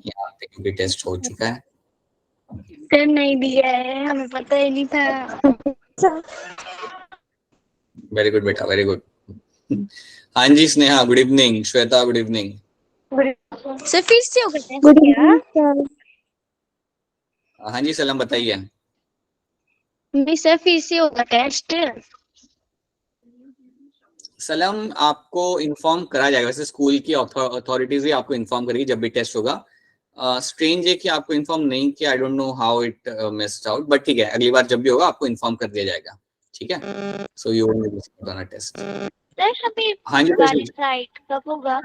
यहाँ पे क्योंकि टेस्ट हो चुका है। सर नहीं दिया है, हमें पता ही नहीं था। वेरी गुड बेटा, वेरी गुड। हाँ जी Sneha, good evening. Shweta, good evening. Sir फिर से होगा टेस्ट क्या? हाँ जी सलम, बताइए। नहीं सर, फिर से होगा टेस्ट? सलम, आपको इन्फॉर्म करा जाएगा, वैसे स्कूल की अथॉरिटीज ही आपको इन्फॉर्म करेगी जब भी टेस्ट होगा। स्ट्रेंज है कि आपको इन्फॉर्म नहीं किया, I don't know how it missed out, but ठीक है, अगली बार जब भी होगा आपको इन्फॉर्म कर दिया जाएगा, ठीक है। So you will receive on a test. Sir हमें हाँ जी वाली साइट कब होगा?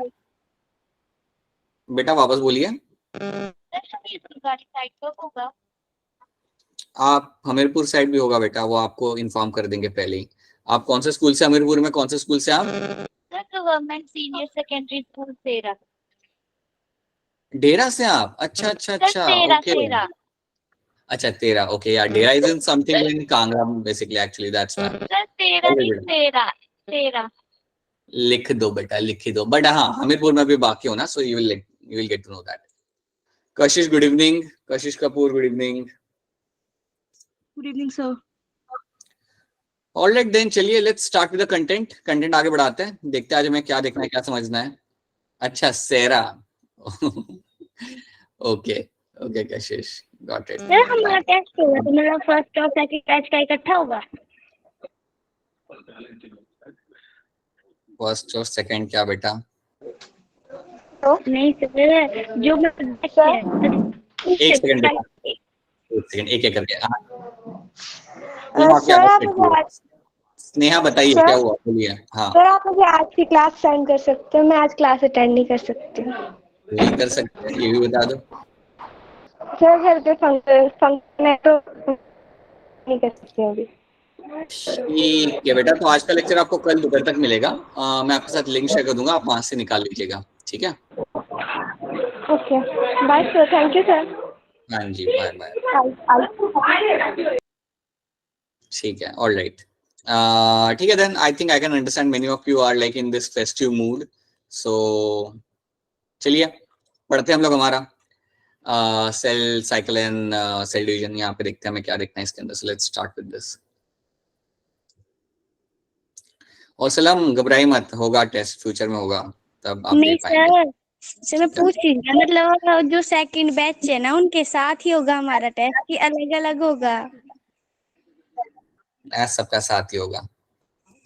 बेटा वापस बोलिए। सर हमें वाली साइट कब होगा? आप हमीरपुर साइड भी होगा बेटा, वो आपको इन्फॉर्म कर देंगे पहले ही। आप कौन से स्कूल से, हमीरपुर में कौन से स्कूल से आप? Sir government senior secondary school तेरा। डेरा से आप? अच्छा अच्छा सर अच्छा, तेरा ओके। तेरा। अच्छा तेरा, ओके यार, Dera is in something in Kangra basically, actually that's why. Sir तेरा नहीं, तेरा तेरा। लिख दो बेटा, लिख ही दो, बट हाँ हमीरपुर में भी बाकी हो ना, so you will get to know that. Kashish, good evening. Kashish Kapoor, good evening. Good evening sir. Alright then, चलिए let's start with the content. Content आगे बढ़ाते हैं, देखते हैं आज हमें क्या देखना है, क्या समझना है। अच्छा सेरा। Okay okay Kashish, got it. Sir हमारा टेस्ट होगा तो मेरा फर्स्ट और सेकंड बैच का इकट्ठा होगा? फर्स्ट और सेकंड क्या बेटा? नहीं सर, जो मैं एक सेकंड बेटा, एक सेकंड, एक एक करके। सर आप मुझे स्नेहा बताइए क्या हुआ, बोलिए। हाँ सर आप मुझे आज की क्लास सेंड कर सकते हो, मैं आज क्लास अटेंड नहीं कर सकती। नहीं कर सकते, ये भी बता दो। सर घर पे फंक्शन है तो नहीं कर सकती अभी। ठीक है बेटा, तो आज का लेक्चर आपको कल दोपहर तक मिलेगा। मैं आपके साथ लिंक शेयर कर दूंगा, आप वहां से निकाल लीजिएगा, ठीक है। Okay bye sir, thank you sir. हाँ जी, बाय बाय। ठीक है, ऑल राइट। ठीक है then, I think I can understand many of you are like in this festive mood. So चलिए पढ़ते हैं हम लोग हमारा cell cycle and cell division. यहाँ पे देखते हैं हमें क्या देखना है इसके अंदर। So let's start with this. और सलाम, घबराई मत, होगा टेस्ट, फ्यूचर में होगा, तब आप दे नहीं पाएंगे। सर मैं पूछ रही हूँ, मतलब जो सेकंड बैच है ना उनके साथ ही होगा हमारा टेस्ट कि अलग अलग होगा? सबका साथ ही होगा,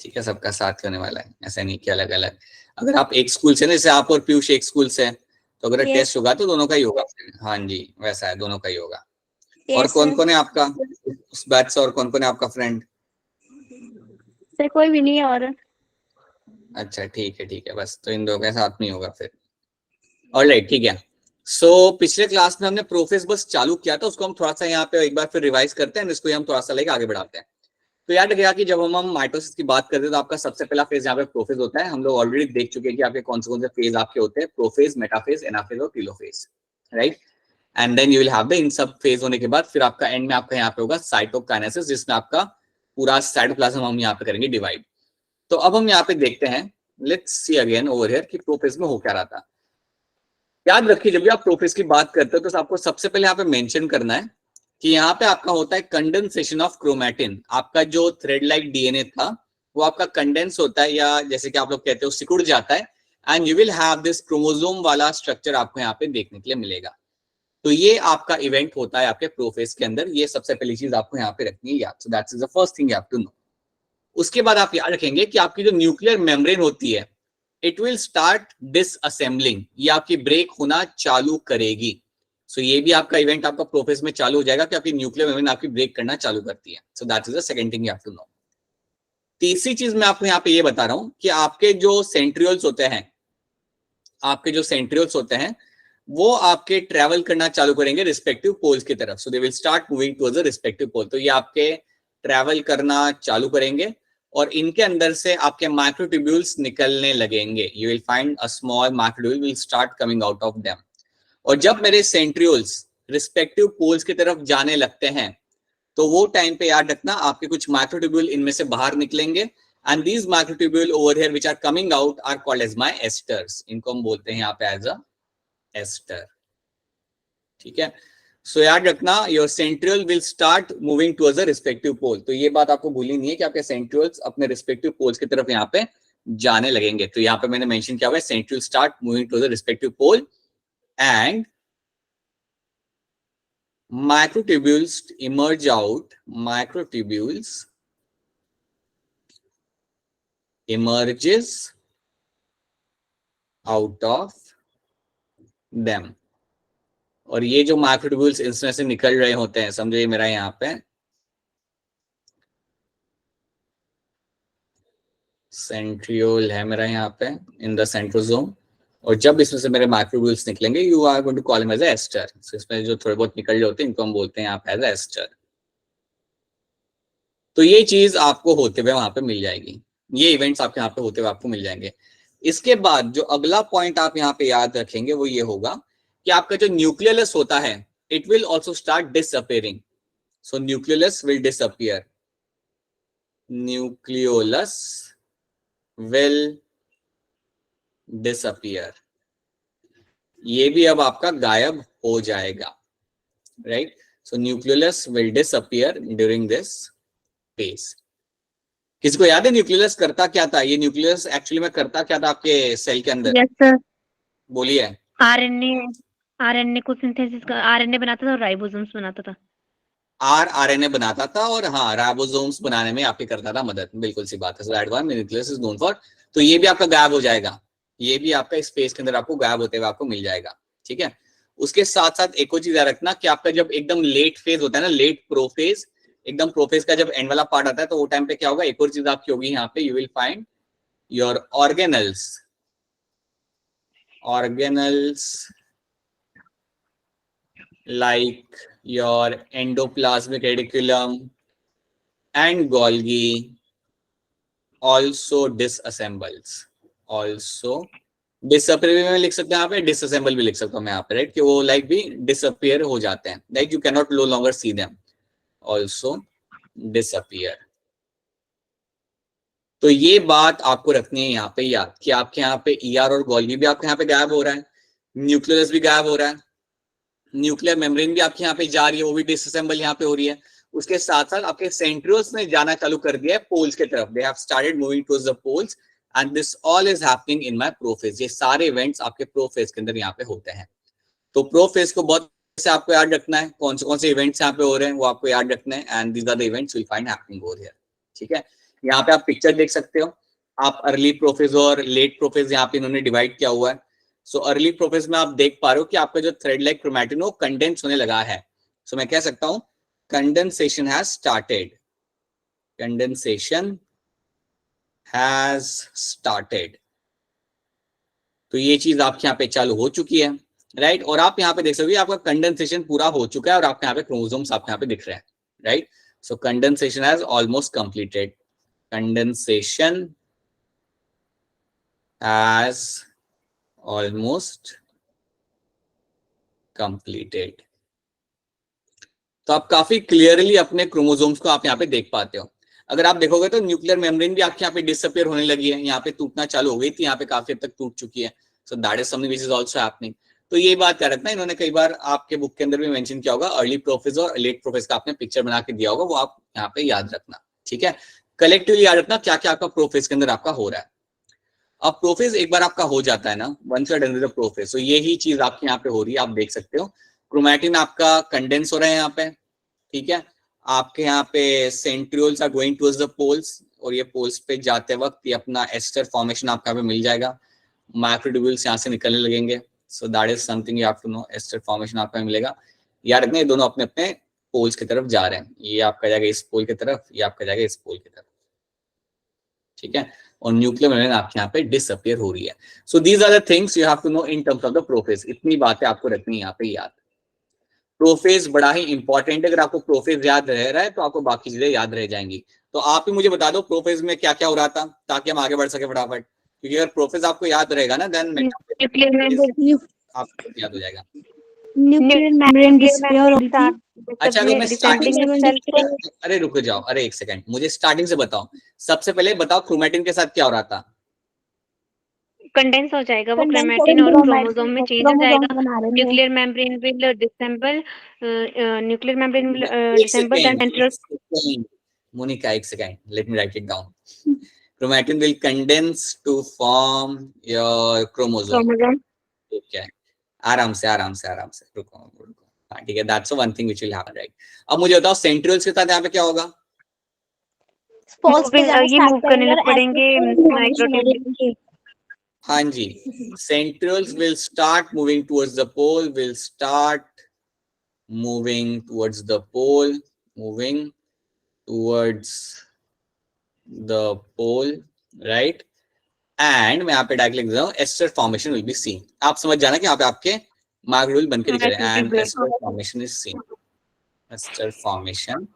ठीक है, सबका साथ ही होने वाला है, ऐसा नहीं कि अलग अलग। अगर आप एक स्कूल से ना, जैसे आप और पीयूष एक स्कूल से, तो अगर टेस्ट होगा तो दोनों का ही होगा। हाँ जी वैसा है, दोनों का ही होगा। और कौन कौन है आपका उस बैच से, और कौन कौन है आपका फ्रेंड? सर कोई भी नहीं है और। अच्छा ठीक है, बस तो इन दो के साथ में होगा फिर। ऑलराइट ठीक है। सो पिछले क्लास में हमने प्रोफेस बस चालू किया था, उसको हम थोड़ा सा यहाँ पे एक बार फिर रिवाइज करते हैं, इसको हम थोड़ा सा लेके आगे बढ़ाते हैं। तो याद रखिएगा कि जब हम माइटोसिस की बात करते हैं तो आपका सबसे पहला फेज यहाँ पे प्रोफेज होता है। हम लोग ऑलरेडी देख चुके हैं कि आपके कौन से फेज आपके होते हैं, प्रोफेज, मेटाफेज, एनाफेज और telophase, right. And then you will have the इन सब फेज होने के बाद फिर आपका एंड में आपका यहाँ पे होगा साइटोकाइनेसिस, जिसमें आपका पूरा साइटोप्लाज्म हम यहाँ पे करेंगे डिवाइड। तो अब हम यहाँ पे देखते हैं, let's see again over here कि प्रोफेज में हो क्या रहा था। याद रखिए जब भी आप प्रोफेज की बात करते हो तो आपको सबसे पहले यहाँ पे मेंशन करना है कि यहाँ पे आपका होता है कंडेंसेशन ऑफ क्रोमैटिन। आपका जो थ्रेड लाइक डीएनए था वो आपका कंडेंस होता है, या जैसे कि आप लोग कहते हो सिकुड़ जाता है, and you will have this chromosome वाला स्ट्रक्चर आपको यहाँ पे देखने के लिए मिलेगा। तो ये आपका इवेंट होता है आपके प्रोफेज के अंदर, ये सबसे पहली चीज आपको यहाँ पे रखनी है याद। So that's the first thing you have to know. उसके बाद आप याद रखेंगे कि आपकी जो न्यूक्लियर मेम्ब्रेन होती है, इट विल स्टार्ट डिसअसेंबलिंग, ये आपकी ब्रेक होना चालू करेगी। सो ये भी आपका इवेंट आपका प्रोफेस में चालू हो जाएगा कि आपकी न्यूक्लियर मेम्ब्रेन आपकी ब्रेक करना चालू करती है। So that is the second thing you have to know. तीसरी चीज मैं आपको यहाँ पे ये बता रहा हूँ कि आपके जो सेंट्रियोल्स होते हैं, आपके जो सेंट्रियोल्स होते हैं वो आपके ट्रेवल करना चालू करेंगे रिस्पेक्टिव पोल्स की तरफ। So they will start moving towards the respective pole. तो ये आपके ट्रेवल करना चालू करेंगे और इनके अंदर से आपके माइक्रोट्यूब्यूल्स निकलने लगेंगे। You will find a small microtubule will start coming out of them. और जब मेरे सेंट्रियोल्स रिस्पेक्टिव पोल्स की तरफ जाने लगते हैं तो वो टाइम पे याद रखना आपके कुछ माइक्रोट्यूब्यूल इनमें से बाहर निकलेंगे, and these microtubule over here which are coming out are called as my asters. इनको हम बोलते हैं यहाँ पे एज अ एस्टर। ठीक है। सो याद रखना your centriole will start moving towards the respective pole. तो ये बात आपको भूलनी नहीं है कि आपके सेंट्रियोल्स अपने रिस्पेक्टिव पोल्स की तरफ यहाँ पे जाने लगेंगे। तो यहाँ पे मैंने मेंशन किया हुआ है centriole start moving towards the respective pole and microtubules emerge out. Microtubules emerges out of them. और ये जो माइक्रोट्यूब्यूल्स इसमें से निकल रहे होते हैं, समझो ये मेरा यहाँ पे सेंट्रियोल है मेरा यहाँ पे इन द सेंट्रोसोम, और जब इसमें से मेरे माइक्रोट्यूब्यूल्स निकलेंगे you are going to call him as a aster. So इसमें जो थोड़े बहुत निकल रहे होते हैं इनको हम बोलते हैं यहाँ पे एज अ एस्टर। तो ये चीज आपको होते हुए वहां पे मिल जाएगी, ये इवेंट्स आपके यहाँ पे होते हुए आपको मिल जाएंगे। इसके बाद जो अगला पॉइंट आप यहाँ पे याद रखेंगे वो ये होगा कि आपका जो न्यूक्लियस होता है it will also start disappearing. So nucleus will disappear, nucleolus will disappear, ये भी अब आपका गायब हो जाएगा, right. So nucleolus will disappear during this phase. किसी को याद है न्यूक्लियस करता क्या था? ये न्यूक्लियस एक्चुअली में करता क्या था आपके सेल के अंदर? यस सर, बोलिए। आरएनए को सिंथेसिस का, आरएनए बनाता था और राइबोसोम्स बनाता था। आरएनए बनाता था और हाँ राइबोसोम्स बनाने में आपके करता था मदद, बिल्कुल सी बात है। So that one nucleus is known for. तो ये भी आपका गायब हो जाएगा, ये भी आपका स्पेस के अंदर आपको गायब होते हुए आपको मिल जाएगा, ठीक है। उसके साथ साथ एक और चीज याद रखना कि आपका जब एकदम लेट फेज होता है ना, लेट प्रोफेज, एकदम प्रोफेज का जब एंड वाला पार्ट आता है तो वो टाइम पे क्या होगा, एक और चीज आपकी होगी यहाँ पे, you will find your organelles like your endoplasmic reticulum and Golgi also disassembles, also disappear में लिख सकते हैं यहाँ पे, disassemble भी लिख सकता हूँ मैं यहाँ पे, राइट, कि वो लाइक भी disappear हो जाते हैं, like you cannot no longer see them, also disappear। तो ये बात आपको रखनी है यहाँ पे याद कि आपके यहाँ पे ER और गोल्गी भी आपके यहाँ पे गायब हो रहा है, न्यूक्लियस भी गायब हो रहा है, न्यूक्लियर मेम्ब्रेन भी आपके यहाँ पे जा रही है, वो भी डिसअसेंबल यहाँ पे हो रही है। उसके साथ साथ आपके सेंट्रियोल्स ने जाना चालू कर दिया है पोल्स के तरफ, they have started moving towards the poles and this all is happening in my prophase. ये सारे इवेंट्स आपके प्रोफेज के अंदर यहाँ पे होते हैं। तो प्रोफेज को बहुत से आपको याद रखना है, कौन से इवेंट्स यहाँ पे हो रहे हैं वो आपको याद रखना है, and these are the events will find happening over here, ठीक है। यहाँ पे आप पिक्चर देख सकते हो, आप अर्ली प्रोफेज और लेट प्रोफेज यहाँ पे इन्होंने डिवाइड किया हुआ है। सो अर्ली प्रोफेज में आप देख पा रहे हो कि आपका जो थ्रेड लाइक क्रोमैटिन वो कंडेंस होने लगा है। सो मैं कह सकता हूं condensation has started, condensation has started. तो ये चीज आपके यहाँ पे चालू हो चुकी है, राइट। और आप यहाँ पे देख सकते हो आपका कंडेंसेशन पूरा हो चुका है और आपके यहाँ पे क्रोमोसोम्स आपके यहाँ पे दिख रहे हैं, right. So condensation has almost completed, condensation has almost completed. तो आप काफी क्लियरली अपने क्रोमोसोम्स को आप यहाँ पे देख पाते हो। अगर आप देखोगे तो न्यूक्लियर मेम्ब्रेन भी आपके यहाँ पे डिसअपियर होने लगी है, यहाँ पे टूटना चालू हो गई थी, यहाँ पे काफी हद तक टूट चुकी है। So that is something which is also happening. तो ये बात क्या रखना, इन्होंने कई बार आपके बुक के अंदर भी मेंशन किया होगा, अर्ली प्रोफेज और लेट प्रोफेज का आपने पिक्चर बना के दिया होगा, वो आप यहाँ पे याद रखना, ठीक है। कलेक्टिवली याद रखना क्या क्या आपका प्रोफेज के अंदर आपका हो रहा है। अब प्रोफेज एक बार आपका हो जाता है ना, once you are done with the prophase, तो यही चीज आपके यहाँ पे हो रही है, आप देख सकते हो क्रोमैटिन आपका कंडेंस हो रहा है यहाँ पे, ठीक है। आपके यहाँ पे centrioles are going towards the poles, और ये पोल्स पे जाते वक्त ये अपना एस्टर फॉर्मेशन आपका यहाँ पे मिल जाएगा, माइक्रोट्यूब्यूल्स यहाँ से निकलने लगेंगे। So that is something you have to know, aster formation आपको मिलेगा। याद रखना ये दोनों अपने अपने पोल्स की तरफ जा रहे हैं, ये आपका जाएगा इस पोल की तरफ, ये आपका जाएगा इस पोल की तरफ, ठीक है। और न्यूक्लियर मेम्ब्रेन आपके यहाँ पे डिसअपियर हो रही है। So these are the things you have to know in terms of the prophase. इतनी बातें आपको रखनी है यहाँ पे याद। प्रोफेज बड़ा ही इंपॉर्टेंट है, अगर आपको प्रोफेज याद रह रहा है तो आपको बाकी चीजें याद रह जाएंगी। तो आप ही मुझे बता दो प्रोफेज में क्या क्या हो रहा था, ताकि हम आगे बढ़ सके फटाफट, क्योंकि अगर प्रोफेज आपको याद रहेगा ना देन आपको याद हो जाएगा। न्यूक्लियर मेम्ब्रेन डिसअपियर हो रही थी। अच्छा अगर मैं स्टार्टिंग अरे रुक जाओ, अरे एक सेकंड, मुझे स्टार्टिंग से बताओ। सबसे पहले बताओ क्रोमैटिन के साथ क्या हो रहा था? कंडेंस हो जाएगा, वो Condense क्रोमेटिन और होकर क्रोमोसोम में चेंज हो chromosomes जाएगा। बना रहे हैं। Nuclear membrane will disassemble, nuclear membrane will एक disassemble then second centriole Monika, एक second, let me right it down. Chromatin will condense to form your chromosome. Chromosome. ठीक है, आराम से रुको रुको. हाँ ठीक है, that's the one thing which will happen, right? अब मुझे बताओ सेंट्रियोल्स के साथ यहाँ पे क्या होगा? स्पोर्ट्स पे मूविंग, जाना ये स्टार्ट मूव करने करेंगे लग और पड़ेंगे माइक्रोट्यूब। एसिड हाँ जी, centrioles will start moving towards the pole, moving towards the pole, right? And मैं यहाँ पे डायरेक्ट लिख देता हूँ aster formation will be seen. आप समझ जाना कि यहाँ पे आपके मार्क बनकर दिख रहे हैं. And aster formation is seen, aster formation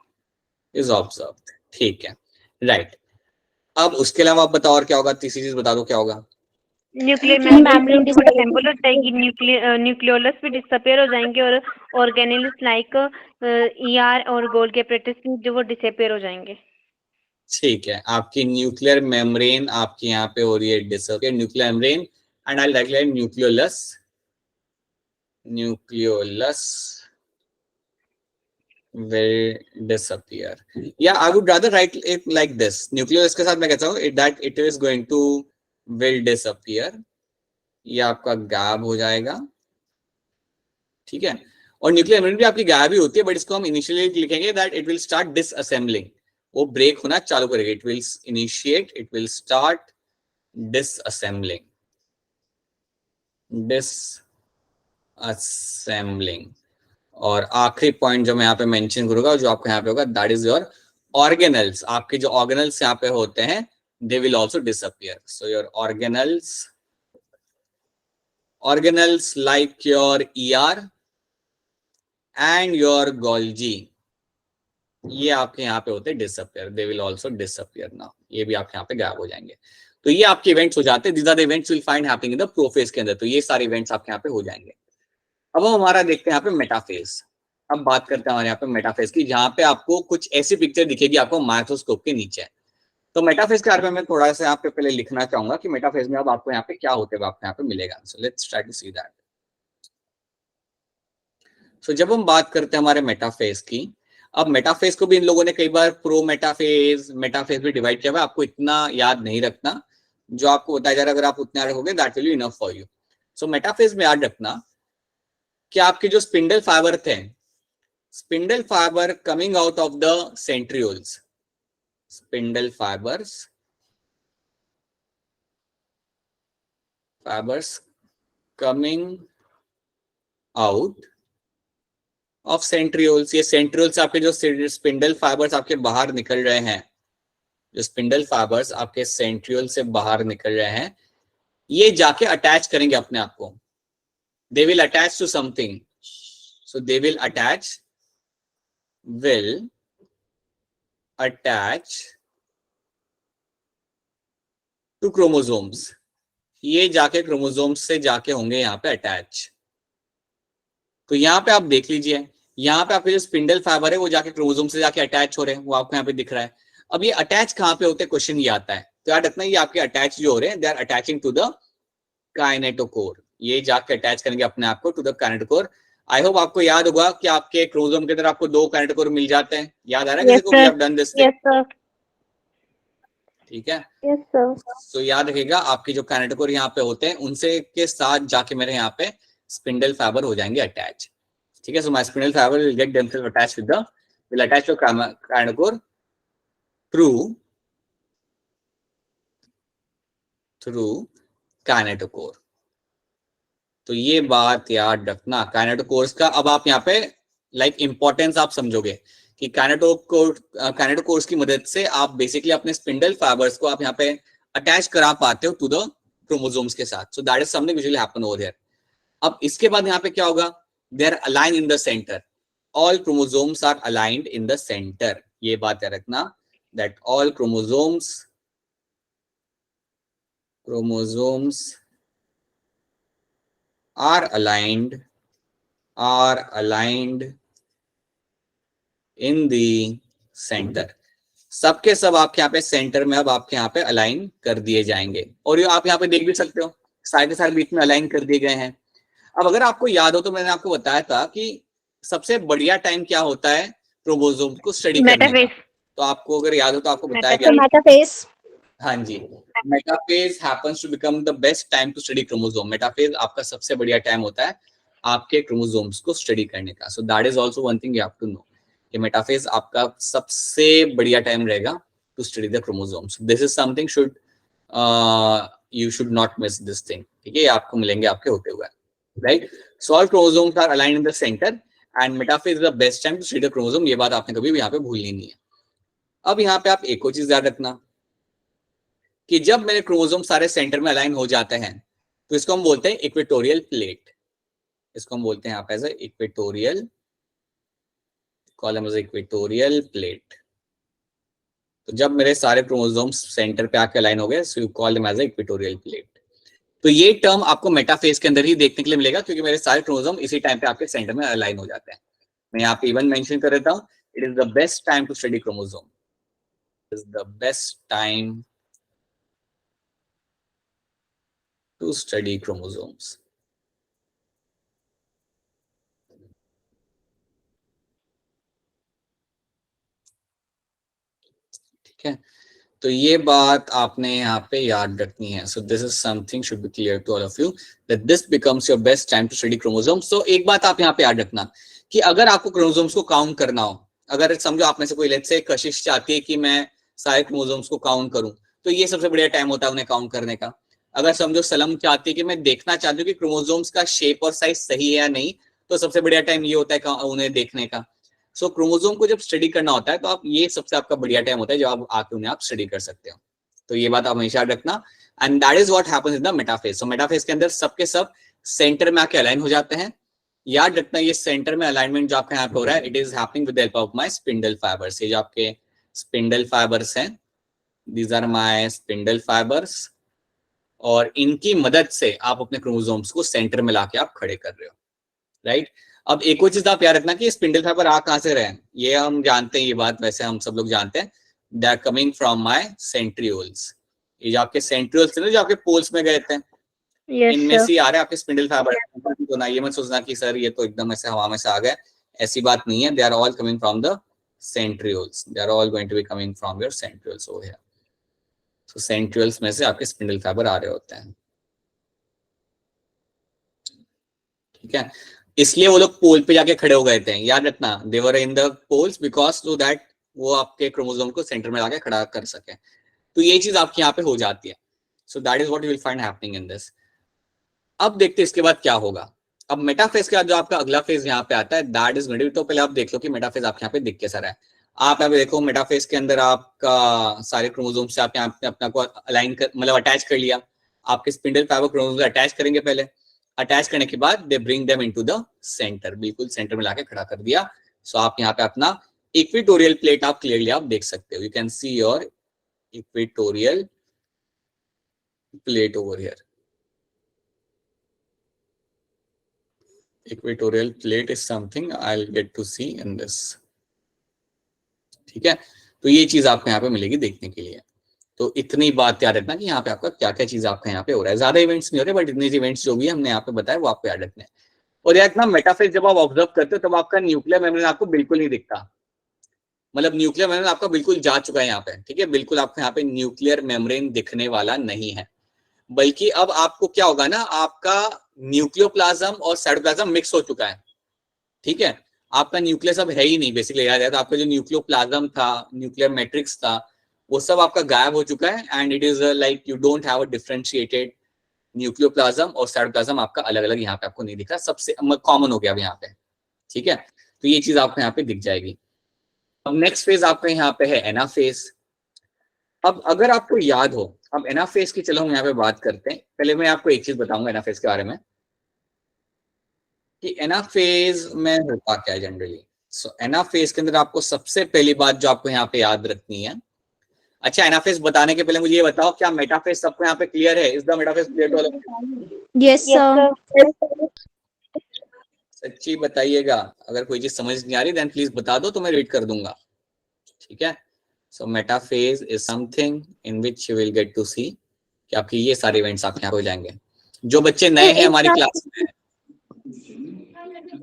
is observed. ठीक है, राइट. अब उसके अलावा आप बताओ और क्या होगा, तीसरी चीज बता दो क्या होगा. न्यूक्लियर मेम्ब्रेन जो डिसेंबल हो जाएगी, न्यूक्लियोलस भी डिसअपियर हो जाएंगे और ऑर्गेनेल्स लाइक ईआर और गोल्गी एपरेटस जो वो डिसअपियर हो जाएंगे. ठीक है, आपकी न्यूक्लियर मेम्ब्रेन आपकी यहाँ पे हो रही है disappear, nuclear membrane, and I like nucleolus will disappear. Yeah, I would rather write it like this. Nucleus के साथ मैं कहता हूँ that it is going to will disappear. ये आपका गैप हो जाएगा. ठीक है, और न्यूक्लियर मेम्ब्रेन भी आपकी गैप ही होती है, बट इसको हम इनिशियली लिखेंगे that it will start disassembling. वो ब्रेक होना चालू करेगा. It will start disassembling. और आखिरी पॉइंट जो मैं यहाँ पे मेंशन करूंगा, जो आपको यहाँ पे होगा, दैट इज योर ऑर्गेनल्स. आपके जो ऑर्गेनल्स यहाँ पे होते हैं, they will also disappear. So your organelles like your ER and your Golgi, ये आपके यहाँ पे होते हैं disappear. They will also disappear now. ये भी आपके यहाँ पे गायब हो जाएंगे. तो ये आपके इवेंट्स हो जाते हैं. These are the events will find happening in the prophase के अंदर. तो ये सारे इवेंट्स आपके यहाँ पे हो जाएंगे. अब हम हमारा देखते हैं यहाँ पे मेटाफेज. अब बात करते हैं हमारे यहाँ पे मेटाफेज की, जहाँ पे आपको कुछ ऐसी पिक्चर दिखेगी आपको माइक्रोस्कोप के नीचे. तो मेटाफेज के बारे में मैं थोड़ा सा यहाँ पे पहले लिखना चाहूंगा कि मेटाफेज में अब आपको यहाँ पे क्या होते हुए आपको यहाँ पे मिलेगा. So let's try to see that. So जब हम बात करते हैं हमारे मेटाफेज की, अब मेटाफेज को भी इन लोगों ने कई बार प्रो मेटाफेज में डिवाइड किया हुआ. आपको इतना याद नहीं रखना, जो आपको बताया जा रहा है अगर आप उतना रखोगे that will be enough for you. So metaphase में याद रखना कि आपके जो स्पिंडल फाइबर थे, spindle fibre coming out of the centrioles, spindle fibres coming out of centrioles. ये सेंट्रियोल्स आपके जो स्पिंडल फाइबर्स आपके बाहर निकल रहे हैं, जो स्पिंडल फाइबर्स आपके सेंट्रियोल से बाहर निकल रहे हैं, ये जाके अटैच करेंगे अपने आप को. They will attach to something. So they will attach to chromosomes. ये जाके क्रोमोसोम्स से जाके होंगे यहाँ पे अटैच. तो यहाँ पे आप देख लीजिए, यहाँ पे आपके जो स्पिंडल फाइबर है वो जाके क्रोमोसोम से जाके अटैच हो रहे हैं, वो आपको यहाँ पे दिख रहा है. अब ये अटैच कहाँ पे होते हैं, क्वेश्चन ये आता है. तो याद रखना, ये आपके अटैच जो हो रहे हैं, they are attaching to the kinetochore. ये जाके अटैच करेंगे अपने आप को to the kinetochore. I hope आपको याद होगा कि आपके क्रोमोसोम के अंदर आपको 2 काइनेटोकोर मिल जाते हैं. याद आ रहा है किसी को? We have done this. Yes sir. ठीक है. Yes sir. तो याद रखिएगा, आपके जो काइनेटोकोर यहाँ पे होते हैं, उनसे के साथ जाके मेरे यहाँ पे स्पिंडल फाइबर हो जाएंगे अटैच. ठीक है. So my spindle fibre will get themselves attached with the will attach to kinetochore through kinetochore. तो ये बात याद रखना काइनेटोकोर्स का. अब आप यहाँ पे इंपॉर्टेंस आप समझोगे कि काइनेटोकोर्स की मदद से आप बेसिकली अपने स्पिंडल फाइबर्स को आप यहाँ पे अटैच करा पाते हो टू द क्रोमोसोम्स के साथ. So that is something which will happen over here. अब इसके बाद यहाँ पे क्या होगा, they are aligned in the centre. All chromosomes are aligned in the centre. ये बात याद रखना, that all chromosomes are aligned in the center. सबके सब आपके यहाँ पे सेंटर में अब आपके यहाँ पे अलाइन कर दिए जाएंगे. और ये आप यहाँ पे देख भी सकते हो, सारे के सारे बीच में अलाइन कर दिए गए हैं। अब अगर आपको याद हो तो मैंने आपको बताया था कि सबसे बढ़िया टाइम क्या होता है क्रोमोसोम को स्टडी करने का। मेटाफेज। तो आपको अगर याद हो तो आपको बताया मेटाफेज। गया, मेटाफेज। हाँ जी, metaphase happens to become the best time to study chromosome. Metaphase आपका सबसे बढ़िया टाइम होता है आपके क्रोमोसोम्स को स्टडी करने का। So that is also one thing you have to know कि मेटाफेज आपका सबसे बढ़िया टाइम रहेगा to study the chromosomes. This is something should you should not miss this thing, ठीक है, ये आपको मिलेंगे आपके होते हुए, right. So all chromosomes are aligned in the center and metaphase is the best time to study the chromosome। ये बात आपने कभी भी यहाँ पे भूलनी नहीं है। अब यहाँ पे आप एक और चीज याद रखना कि जब मेरे क्रोमोसोम सारे सेंटर में अलाइन हो जाते हैं तो इसको हम बोलते हैं इक्वेटोरियल प्लेट। इसको हम बोलते हैं यहाँ पे as equatorial, column as equatorial plate. तो जब मेरे सारे क्रोमोसोम्स सेंटर पे आके अलाइन हो गए, so you call them as equatorial plate. तो ये टर्म आपको मेटाफेज के अंदर ही देखने के लिए मिलेगा क्योंकि मेरे सारे क्रोमोसोम इसी टाइम पे आपके सेंटर में अलाइन हो जाते हैं। मैं यहाँ पे इवन मेंशन कर देता हूँ, it is the best time to study chromosome, is the best time to study chromosomes. ठीक है, तो ये बात आपने यहाँ पे याद रखनी है। So this is something should be clear to all of you that this becomes your best time to study chromosomes. So एक बात आप यहाँ पे याद रखना कि अगर आपको क्रोमोसोम्स को काउंट करना हो, अगर समझो आप में से कोई लेट्स से कशिश चाहती है कि मैं सारे क्रोमोसोम्स को काउंट करूं, तो ये सबसे बढ़िया टाइम होता है उन्हें काउंट करने का। अगर समझो सलम चाहती है कि मैं देखना चाहती हूँ कि क्रोमोसोम्स का शेप और साइज सही है या नहीं, तो सबसे बढ़िया टाइम ये होता है उन्हें देखने का। सो क्रोमोसोम को जब स्टडी करना होता है तो आप ये सबसे आपका बढ़िया टाइम होता है जब आप आके उन्हें आप स्टडी कर सकते हो। तो ये बात आप हमेशा याद रखना and that is what happens in the metaphase. So metaphase के अंदर सबके सब सेंटर में आके अलाइन हो जाते हैं। याद रखना ये सेंटर में अलाइनमेंट जो आपका यहाँ पे हो रहा है, it is happening with the help of my spindle fibres. ये जो आपके स्पिंडल फाइबर्स हैं, these are my spindle fibres, और इनकी मदद से आप अपने क्रोमोसोम्स को सेंटर में लाके आप खड़े कर रहे हो, राइट। अब एक और चीज आप याद रखना कि स्पिंडल फाइबर आ कहां से रहे हैं, ये हम जानते हैं, ये बात वैसे हम सब लोग जानते हैं, they are coming from my centrioles. ये जो आपके सेंट्रियोल्स थे ना, जो आपके पोल्स में गए थे, इनमें से आ रहे हैं आपके स्पिंडल फाइबर। तो ना ये मत सोचना कि सर ये तो एकदम ऐसे हवा में से आ गए, ऐसी बात नहीं है। They are all coming from the centrioles, they are all going to be coming from your centrioles over here. So centrioles में से आपके स्पिंडल फाइबर आ रहे होते हैं, ठीक है। इसलिए वो लोग पोल पे जाके खड़े हो गए थे, याद रखना, they were in the poles because so that वो आपके क्रोमोसोम को सेंटर में लाके खड़ा कर सके। तो ये चीज आपके यहाँ पे हो जाती है। So that is what you will find happening in this. अब देखते हैं इसके बाद क्या होगा। अब मेटाफेज के बाद जो आपका अगला फेज यहाँ पे आता है, दैट इज गोइंग टू, तो पहले आप देख लो कि मेटाफेज आपके यहाँ पे दिख कैसा रहा है। आप यहाँ पे देखो मेटाफेज के अंदर आपका सारे क्रोमोसोम से आप यहाँ पे अपना को अलाइन कर, मतलब अटैच कर लिया। आपके स्पिंडल फाइबर क्रोमोसोम अटैच करेंगे, पहले अटैच करने के बाद they bring them into the centre, बिल्कुल सेंटर में लाके खड़ा कर दिया। सो आप यहाँ पे अपना इक्वेटोरियल प्लेट आप क्लियरली आप देख सकते हो। You can see your equatorial plate over here. Equatorial plate is something I'll get to see in this, ठीक है। तो ये चीज आपको यहाँ पे मिलेगी देखने के लिए। तो इतनी बात याद रखना कि यहाँ पे आपका क्या क्या चीज आपका यहाँ पे हो रहा है। ज्यादा इवेंट्स नहीं हो रहे, बट इतने इवेंट्स जो भी हमने यहाँ पे बताया वो आपको याद रखने हैं। और याद रखना मेटाफेज जब आप ऑब्जर्व करते हो तब आपका न्यूक्लियर मेम्ब्रेन आपको बिल्कुल नहीं दिखता, मतलब न्यूक्लियर मेम्ब्रेन आपका बिल्कुल जा चुका है यहाँ पे, ठीक है। बिल्कुल आपको यहाँ पे न्यूक्लियर मेम्ब्रेन दिखने वाला नहीं है, बल्कि अब आपको क्या होगा ना, आपका न्यूक्लियोप्लाज्म और साइटोप्लाज्म मिक्स हो चुका है, ठीक है। आपका न्यूक्लियस अब है ही नहीं बेसिकली। याद है तो आपका जो न्यूक्लियोप्लाज्म था, न्यूक्लियर मैट्रिक्स था, वो सब आपका गायब हो चुका है। And it is like you don't have a differentiated nucleoplasm और साइटोप्लाज्म आपका अलग अलग यहाँ पे आपको नहीं दिख रहा, सबसे कॉमन हो गया अब यहाँ पे, ठीक है। तो ये चीज आपको यहाँ पे दिख जाएगी। अब नेक्स्ट फेज आपका यहाँ पे है एनाफेज। अब अगर आपको याद हो, अब एनाफेज की चलो हम यहाँ पे बात करते हैं। पहले मैं आपको एक चीज बताऊंगा एनाफेज के बारे में कि एनाफेज में होता क्या है जनरली। सो एनाफेज के अंदर आपको सबसे पहली बात जो आपको यहाँ पे याद रखनी है, अच्छा एनाफेज बताने के पहले मुझे ये बताओ, क्या मेटाफेज सबको यहाँ पे क्लियर है? Is the metaphase clear to all of you? Yes sir. सच्ची बताइएगा, अगर कोई चीज समझ नहीं आ रही देन प्लीज बता दो तो मैं रीड कर दूंगा, ठीक है। So metaphase is something in which you will get to see कि आपके ये सारे इवेंट्स आपके यहाँ हो जाएंगे। जो बच्चे नए हैं एक हमारी बार क्लास में,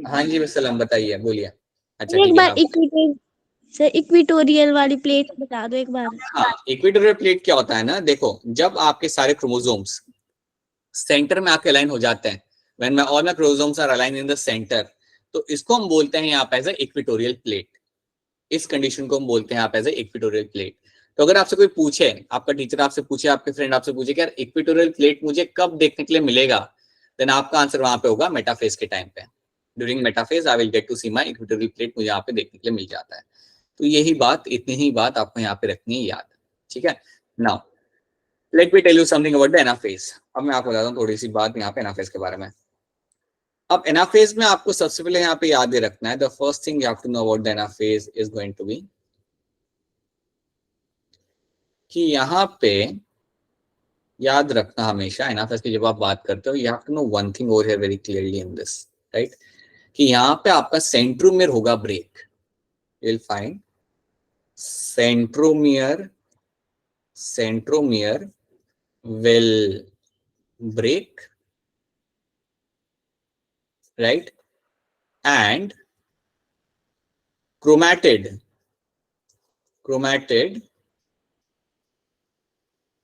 हाँ जी वसलम बताइए, बोलिए। अच्छा एक ठीक है, बार हाँ इक्विटोरियल वाली प्लेट बता दो एक बार। हाँ, इक्वेटोरियल प्लेट क्या होता है ना, देखो जब आपके सारे क्रोमोसोम्स सेंटर में आके अलाइन हो जाते हैं, when my all my chromosomes are align in the centre, तो इसको हम बोलते हैं यहाँ पे एज इक्वेटोरियल प्लेट। इस कंडीशन को हम बोलते हैं यहाँ पे एज इक्वेटोरियल प्लेट। तो अगर आपसे कोई पूछे, आपका टीचर आपसे पूछे, आपके फ्रेंड आपसे पूछे कि यार इक्वेटोरियल प्लेट मुझे कब देखने के लिए मिलेगा, देन आपका आंसर वहां पे होगा मेटाफेज के टाइम पे। During metaphase I will get to see my equatorial plate, मुझे यहाँ पे देखने के लिए मिल जाता है। तो यही बात, इतनी ही बात आपको यहाँ पे रखनी है याद, ठीक है। Now let me tell you something about the anaphase. अब मैं आपको बताता हूँ थोड़ी सी बात यहाँ पे एनाफेज के बारे में। अब एनाफेज में आपको सबसे पहले यहाँ पे याद रखना है, the first thing you have to know about the anaphase is going to be कि यहाँ पे याद रखना हमेशा एनाफेज की जब आप बात करते हो, you have to know one thing over here very clearly in this, right, कि यहाँ पे आपका सेंट्रोमियर होगा break. You will find centromere will break, right, and chromatid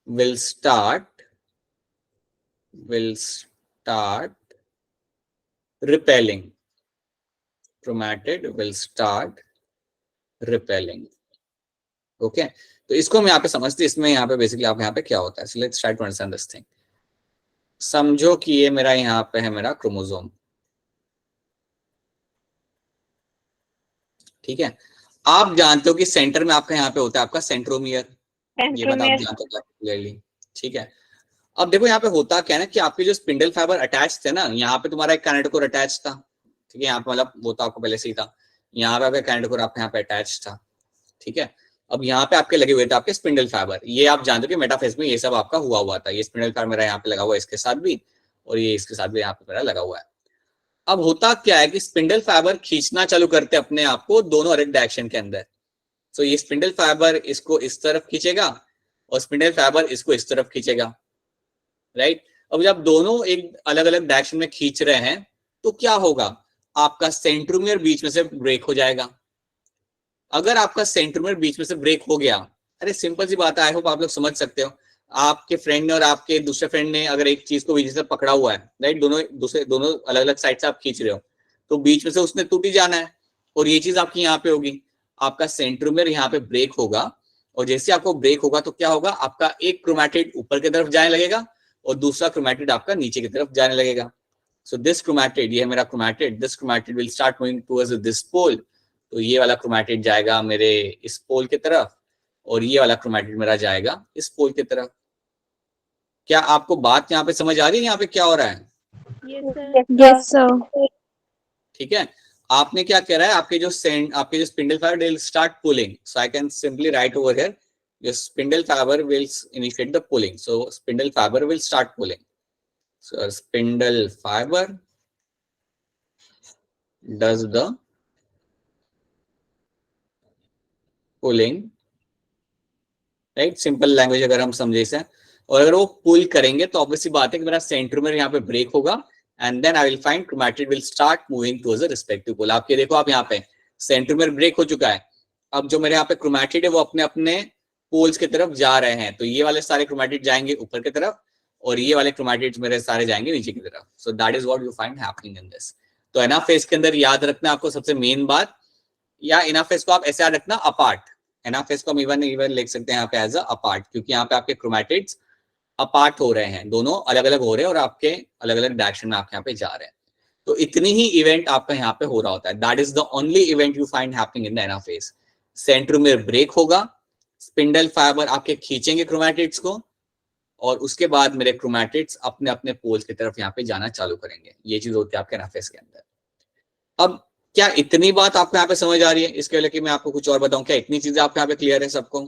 will start repelling. Chromatid will start repelling. Okay okay? तो इसको हम यहाँ पे समझते, इसमें यहाँ पे बेसिकली आप यहाँ पे क्या होता है, so let's try to understand this thing. समझो कि ये मेरा यहाँ पे है मेरा क्रोमोसोम, ठीक है। आप जानते हो कि सेंटर में आपका यहाँ पे होता है आपका सेंट्रोमियर, ये बात आप जानते हो क्लियरली, ठीक है। अब देखो यहाँ पे होता क्या है ना कि आपके जो स्पिंडल फाइबर अटैच थे ना, यहाँ पे तुम्हारा एक कैनेटोकोर अटैच था, ठीक है, यहाँ पे मतलब वो तो आपको पहले से ही था, यहाँ पे आपका कैनेटोकोर आपके यहाँ पे अटैच था, ठीक है। अब यहाँ पे आपके लगे हुए थे आपके स्पिंडल फाइबर, ये आप जानते हो कि मेटाफेज में ये सब आपका हुआ था, ये स्पिंडल फाइबर मेरा यहाँ पे लगा हुआ है इसके साथ भी, और ये इसके साथ भी यहाँ पे मेरा लगा हुआ है। अब होता क्या है कि स्पिंडल फाइबर खींचना चालू करते अपने आप को दोनों अलग डायरेक्शन के अंदर। सो ये स्पिंडल फाइबर इसको इस तरफ खींचेगा और स्पिंडल फाइबर इसको इस तरफ खींचेगा, राइट। अब जब दोनों एक अलग अलग डायरेक्शन में खींच रहे हैं तो क्या होगा, आपका सेंट्रोमियर बीच में से ब्रेक हो जाएगा। अगर आपका सेंट्रोमियर बीच में से ब्रेक हो गया, अरे सिंपल सी बात है, आई होप आप लोग समझ सकते हो, आपके फ्रेंड ने और आपके दूसरे फ्रेंड ने अगर एक चीज को बीच से पकड़ा हुआ है, राइट, दोनों अलग अलग साइड से आप खींच रहे हो, तो बीच में से उसने टूट ही जाना है, और ये चीज आपकी यहाँ पे होगी, आपका सेंट्रोमियर यहाँ पे ब्रेक होगा, और जैसे आपको ब्रेक होगा तो क्या होगा, आपका एक क्रोमैटिड ऊपर की तरफ जाने लगेगा और दूसरा क्रोमैटिड आपका नीचे की तरफ जाने लगेगा। सो दिस क्रोमैटिड, ये मेरा chromatid, this chromatid will start moving towards this pole, तो ये वाला क्रोमैटिड जाएगा मेरे इस पोल की तरफ, और ये वाला क्रोमैटिड मेरा जाएगा इस पोल की तरफ। क्या आपको बात यहाँ पे समझ आ रही है यहाँ पे क्या हो रहा है? Yes sir. ठीक है, आपने क्या कह रहा है, आपके जो spindle fibre will start pulling, so I can simply write over here your spindle fiber will initiate the pulling, so spindle fiber will start pulling, so spindle fiber does the pulling, right, simple language अगर हम समझे इसे, और अगर वो पुल करेंगे तो obviously बात है कि मेरा सेंट्रोमियर यहाँ पे ब्रेक होगा, and then I will find chromatid will start moving towards the respective pole. आपके देखो आप यहाँ पे सेंट्रोमियर ब्रेक हो चुका है, अब जो मेरे यहाँ पे क्रोमैटिड है वो अपने अपने पोल्स की तरफ जा रहे हैं, तो ये वाले सारे क्रोमैटिड जाएंगे ऊपर की तरफ और ये वाले क्रोमैटिड्स मेरे सारे जाएंगे नीचे की तरफ। सो that is what you find happening in this. तो एनाफेज के अंदर याद रखना आपको सबसे मेन बात, या एनाफेज को आप ऐसे याद रखना अपार्ट, एनाफेज को हम इवन लिख सकते हैं यहाँ पे एज अ अपार्ट, क्योंकि यहाँ पे आपके क्रोमैटिड्स अपार्ट हो रहे हैं, दोनों अलग अलग हो रहे हैं और आपके अलग अलग डायरेक्शन में आपके यहाँ पे जा रहे हैं। तो इतनी ही इवेंट आपका यहाँ पे हो रहा होता है, that is the only event you find happening in the anaphase. Centromere break होगा, स्पिंडल फाइबर आपके खींचेंगे क्रोमैटिड्स को, और उसके बाद मेरे क्रोमैटिड्स अपने अपने पोल्स की तरफ यहाँ पे जाना चालू करेंगे। ये चीज होती है आपके एनाफेज के अंदर। अब क्या इतनी बात आपको यहाँ पे समझ आ रही है? इसके लिए कि मैं आपको कुछ और बताऊं, क्या इतनी चीजें आपके यहाँ पे क्लियर है सबको?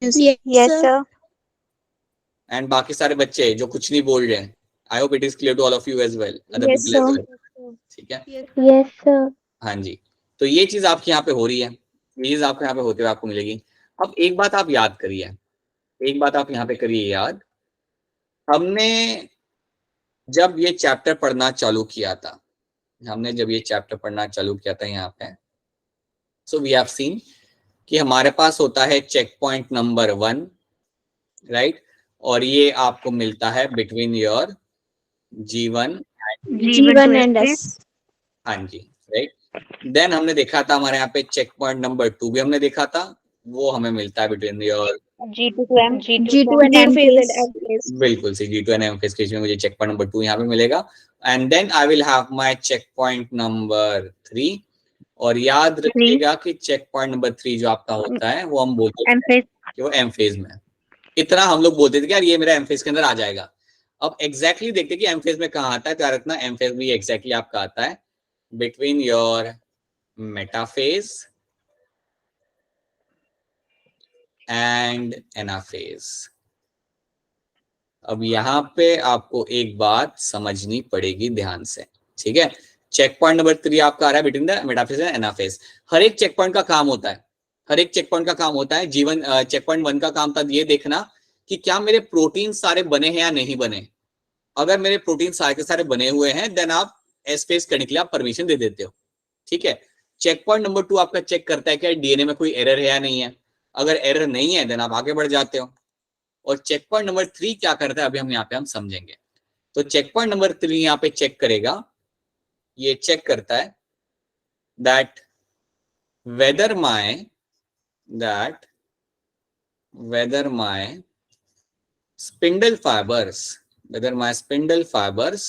Yes sir. एंड बाकी सारे बच्चे जो कुछ नहीं बोल रहे हैं, I hope it is clear to all of you as well, other people as well, ठीक है? Yes sir. हाँ जी, तो ये चीज आपके यहाँ पे हो रही है, ये चीज आपके यहाँ पे होते हुए आपको मिलेगी। अब एक बात आप याद करिए, एक बात आप यहाँ पे करिए याद, हमने जब ये चैप्टर पढ़ना चालू किया था, हमने जब ये चैप्टर पढ़ना चालू किया था यहाँ पे, सो वी हैव सीन कि हमारे पास होता है चेक पॉइंट नंबर 1, राइट, और ये आपको मिलता है between your G1 G1 and S. हाँ जी, राइट। देन हमने देखा था हमारे यहाँ पे चेक पॉइंट नंबर 2 भी हमने देखा था, वो हमें मिलता है between your G2 to M, G2 and M phase. बिल्कुल सी G2 and M phase के बीच में मुझे चेक पॉइंट नंबर 2 यहाँ पे मिलेगा। And then I will have my checkpoint number 3, और याद रखिएगा कि चेक पॉइंट नंबर 3 जो आपका होता है वो हम बोलते हैं कि वो एम फेज में। इतना हम लोग बोलते थे कि यार ये मेरा एम फेज के अंदर आ जाएगा। अब एग्जैक्टली देखते कि एम फेज में कहाँ आता है, तो यार इतना एम फेज भी एग्जैक्टली आपका आता है between your metaphase and anaphase. अब यहाँ पे आपको एक बात समझनी पड़ेगी ध्यान से, ठीक है। चेक पॉइंट नंबर 3 आपका आ रहा है between the metaphase and anaphase. हर एक चेक पॉइंट का काम होता है, हर एक चेक पॉइंट का काम होता है। जीवन चेक पॉइंट 1 का काम था ये देखना कि क्या मेरे प्रोटीन सारे बने हैं या नहीं बने। अगर मेरे प्रोटीन सारे के सारे बने हुए हैं देन आप एस फेज करने के लिए आप परमिशन दे देते हो, ठीक है। चेक पॉइंट नंबर 2 आपका चेक करता है कि डीएनए में कोई एरर है या नहीं है। अगर एरर नहीं है देन आप आगे बढ़ जाते हो। और चेक पॉइंट नंबर 3 क्या करता है अभी हम यहाँ पे हम समझेंगे। तो चेक पॉइंट नंबर 3 यहाँ पे चेक करेगा, ये चेक करता है that whether my spindle fibers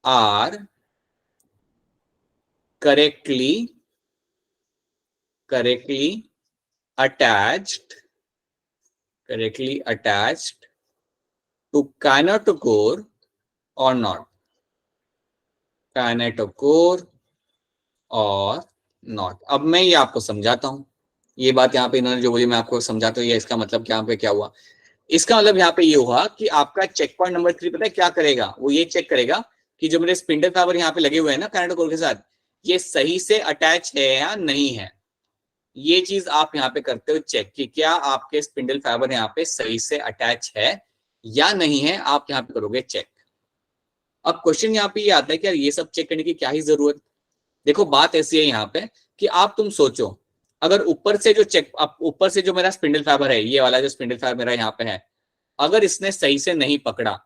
are correctly attached to kinetochore or not, अब मैं ये आपको समझाता हूं। ये बात यहाँ पे इन्होंने जो बोली मैं आपको समझाता हूँ, ये इसका मतलब यहाँ पे क्या हुआ। इसका मतलब यहाँ पे ये हुआ कि आपका चेक पॉइंट नंबर 3 पता है क्या करेगा, वो ये चेक करेगा कि जो मेरे स्पिंडल फाइबर यहाँ पे लगे हुए हैं ना काइनेटोकोर के साथ, ये सही से अटैच है या नहीं है। ये चीज आप यहाँ पे करते हो चेक कि क्या आपके स्पिंडल फाइबर यहाँ पे सही से अटैच है या नहीं है, आप यहाँ पे करोगे चेक। अब क्वेश्चन यहाँ पे ये आता है कि यार ये सब चेक करने की क्या ही जरूरत। देखो बात ऐसी है यहाँ पे कि आप तुम सोचो, अगर ऊपर से जो मेरा स्पिंडल फाइबर है, ये वाला जो स्पिंडल फाइबर मेरा यहाँ पे है, अगर इसने सही से नहीं पकड़ा,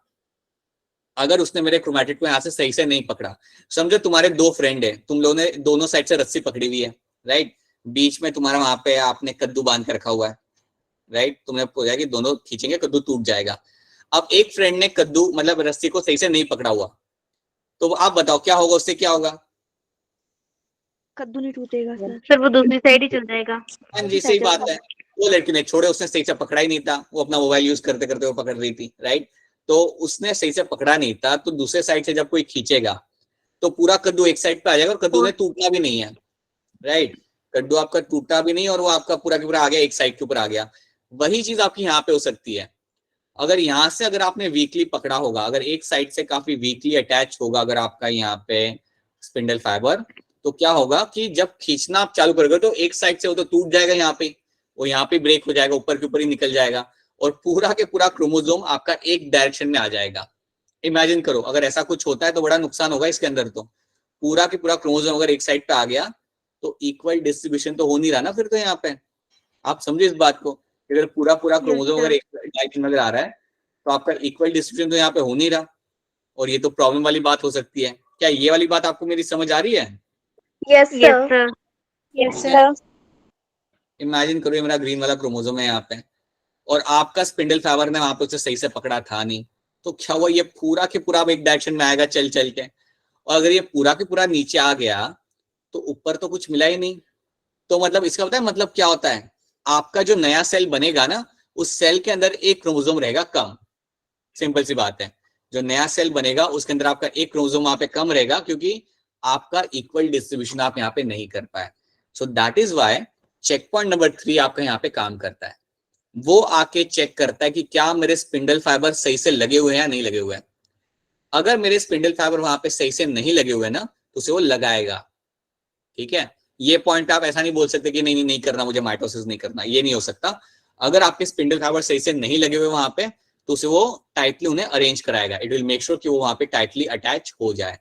अगर उसने मेरे क्रोमैटिड को यहाँ से सही से नहीं पकड़ा, समझो तुम्हारे 2 फ्रेंड है, तुम लोगों ने दोनों साइड से रस्सी पकड़ी हुई है, राइट, बीच में तुम्हारा वहां पे आपने कद्दू बांध के रखा हुआ है, राइट, तुमने बोला कि दोनों खींचेंगे कद्दू टूट जाएगा। अब एक फ्रेंड ने कद्दू मतलब रस्सी को सही से नहीं पकड़ा हुआ, तो आप बताओ क्या होगा, उससे क्या होगा। कद्दू नहीं टूटेगा सर, वो दूसरी साइड ही चल जाएगा। हाँ जी सही बात है। वो लड़की ने छोड़े, उसने सही से पकड़ा ही नहीं था, वो अपना मोबाइल यूज करते करते वो पकड़ रही थी, राइट, तो उसने सही से पकड़ा नहीं था, तो दूसरे साइड से जब कोई खींचेगा तो पूरा कद्दू एक साइड पे आ जाएगा और कद्दू ने टूटना भी नहीं है, राइट, कद्दू आपका टूटा भी नहीं और वो आपका पूरा के पूरा आ गया, एक साइड के ऊपर आ गया। वही चीज आपकी यहाँ पे हो सकती है। अगर यहाँ से अगर आपने वीकली पकड़ा होगा, अगर एक साइड से काफी वीकली अटैच होगा अगर आपका यहाँ पे स्पिंडल फाइबर, तो क्या होगा कि जब खींचना आप चालू करोगे तो एक साइड से वो तो टूट जाएगा, यहाँ पे वो यहाँ पे ब्रेक हो जाएगा, ऊपर के ऊपर ही निकल जाएगा और पूरा के पूरा क्रोमोसोम आपका एक डायरेक्शन में आ जाएगा। इमेजिन करो अगर ऐसा कुछ होता है तो बड़ा नुकसान होगा इसके अंदर। तो पूरा के पूरा क्रोमोसोम अगर एक साइड पे आ गया तो इक्वल डिस्ट्रीब्यूशन तो हो नहीं रहा ना फिर तो यहाँ पे। आप समझे इस बात को, अगर पूरा पूरा क्रोमोसोम अगर एक डायरेक्शन में आ रहा है तो आपका इक्वल डिस्ट्रीब्यूशन तो यहाँ पे हो नहीं रहा, और ये तो प्रॉब्लम वाली बात हो सकती है। क्या ये वाली बात आपको मेरी समझ आ रही है? Yes yes sir. Sir. Yes sir. Imagine करो ये मेरा ग्रीन वाला क्रोमोसोम है यहाँ पे और आपका स्पिंडल फाइबर ने वहां पे उसे सही से पकड़ा था नहीं, तो क्या हुआ, ये पूरा के पूरा एक डायरेक्शन में आएगा चल चल के, और अगर ये पूरा के पूरा नीचे आ गया तो ऊपर तो कुछ मिला ही नहीं। तो मतलब इसका पता है मतलब क्या होता है, आपका जो नया सेल बनेगा ना उस सेल के अंदर एक क्रोमोसोम रहेगा कम। सिंपल सी बात है, जो नया सेल बनेगा उसके अंदर आपका एक क्रोमोसोम वहां पे कम रहेगा क्योंकि आपका इक्वल डिस्ट्रीब्यूशन आप यहाँ पे नहीं कर पाए। So that is why checkpoint number 3 आपका यहाँ पे काम करता है। वो आके चेक करता है कि क्या मेरे स्पिंडल फाइबर सही से लगे हुए हैं या नहीं लगे हुए हैं। अगर मेरे स्पिंडल फाइबर वहां पे सही से नहीं लगे हुए ना तो उसे वो लगाएगा, ठीक है। ये पॉइंट आप ऐसा नहीं बोल सकते कि नहीं करना, मुझे माइटोसिस नहीं करना, ये नहीं हो सकता। अगर आपके स्पिंडल फाइबर सही से नहीं लगे हुए वहां पे तो उसे वो टाइटली उन्हें अरेंज कराएगा, इट विल मेक श्योर कि वो वहां पे टाइटली अटैच हो जाए,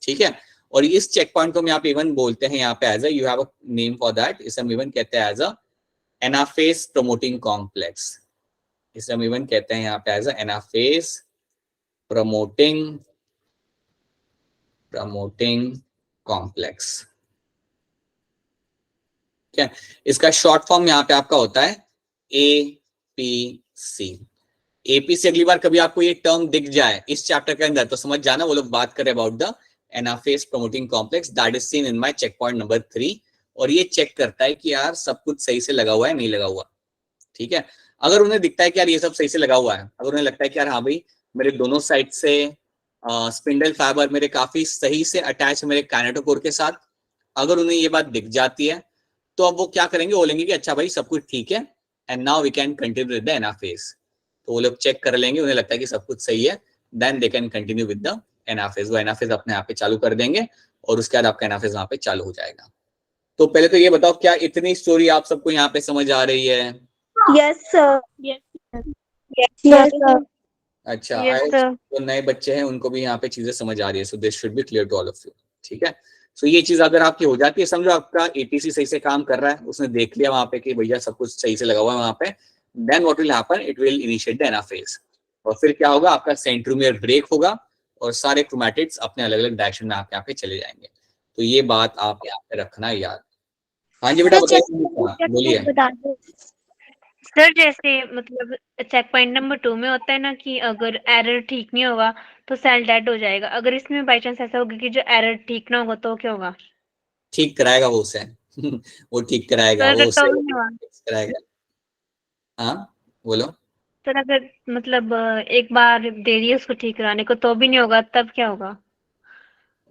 ठीक है। और इस चेक पॉइंट को हम यहाँ पे इवन बोलते हैं यहाँ पे as a, you have a name for that, इसे हम इवन कहते हैं as a anaphase promoting complex, इसे हम इवन कहते हैं यहाँ पे as a anaphase promoting complex, क्या इसका शॉर्ट फॉर्म यहाँ पे आपका होता है APC। APC अगली बार कभी आपको ये टर्म दिख जाए इस चैप्टर के अंदर तो समझ जाना वो लोग बात करें about the anaphase promoting complex that is seen in my checkpoint number 3, और ये चेक करता है कि यार सब कुछ सही से लगा हुआ है नहीं लगा हुआ, ठीक है। अगर उन्हें दिखता है कि यार ये सब सही से लगा हुआ है, अगर उन्हें लगता है कि यार हाँ भाई मेरे दोनों साइड से स्पिंडल फाइबर मेरे काफी सही से अटैच है मेरे काइनेटोकोर के साथ, अगर उन्हें ये बात दिख जाती है तो अब वो क्या करेंगे, बोलेंगे कि अच्छा भाई सब कुछ ठीक है and now we can continue with the anaphase. तो वो लोग चेक कर लेंगे, उन्हें लगता है कि सब कुछ सही है, then they can continue with the anaphase. वो एनाफेज अपने आप पे चालू कर देंगे और उसके बाद आपका एनाफेज वहां पे चालू हो जाएगा। तो पहले तो ये बताओ क्या इतनी स्टोरी आप सबको यहाँ पे समझ आ रही है? Yes sir. Yes sir. अच्छा, Yes, sir. जो नए बच्चे हैं उनको भी यहाँ पे चीजें समझ आ रही है, so this should be clear to all of you, ठीक है। सो ये चीज अगर आपकी हो जाती है, समझो आपका ATC सही से काम कर रहा है, उसने देख लिया वहां पे कि भैया सब कुछ सही से लगा हुआ है वहां पे, then what will happen, it will initiate the anaphase, और फिर क्या होगा, आपका सेंट्रोमियर ब्रेक होगा और सारे क्रोमैटिड्स अपने अलग अलग डायरेक्शन में आपके यहाँ पे चले जाएंगे। तो ये बात आप यहाँ पे रखना याद। हाँ जी बेटा बताइए, बोलिए। बता दो सर जैसे मतलब चेक पॉइंट नंबर 2 में होता है ना कि अगर एरर ठीक नहीं होगा तो सेल डेड हो जाएगा, अगर इसमें बाई चांस ऐसा होगा कि जो एरर ठीक ना होगा तो क्या होगा? ठीक कराएगा वो उसे वो ठीक कराएगा, सर वो अगर उसे तो भी नहीं हुआ, fix कराएगा। हाँ बोलो। सर अगर मतलब एक बार दे दिए उसको ठीक कराने को तो भी नहीं होगा तब क्या होगा?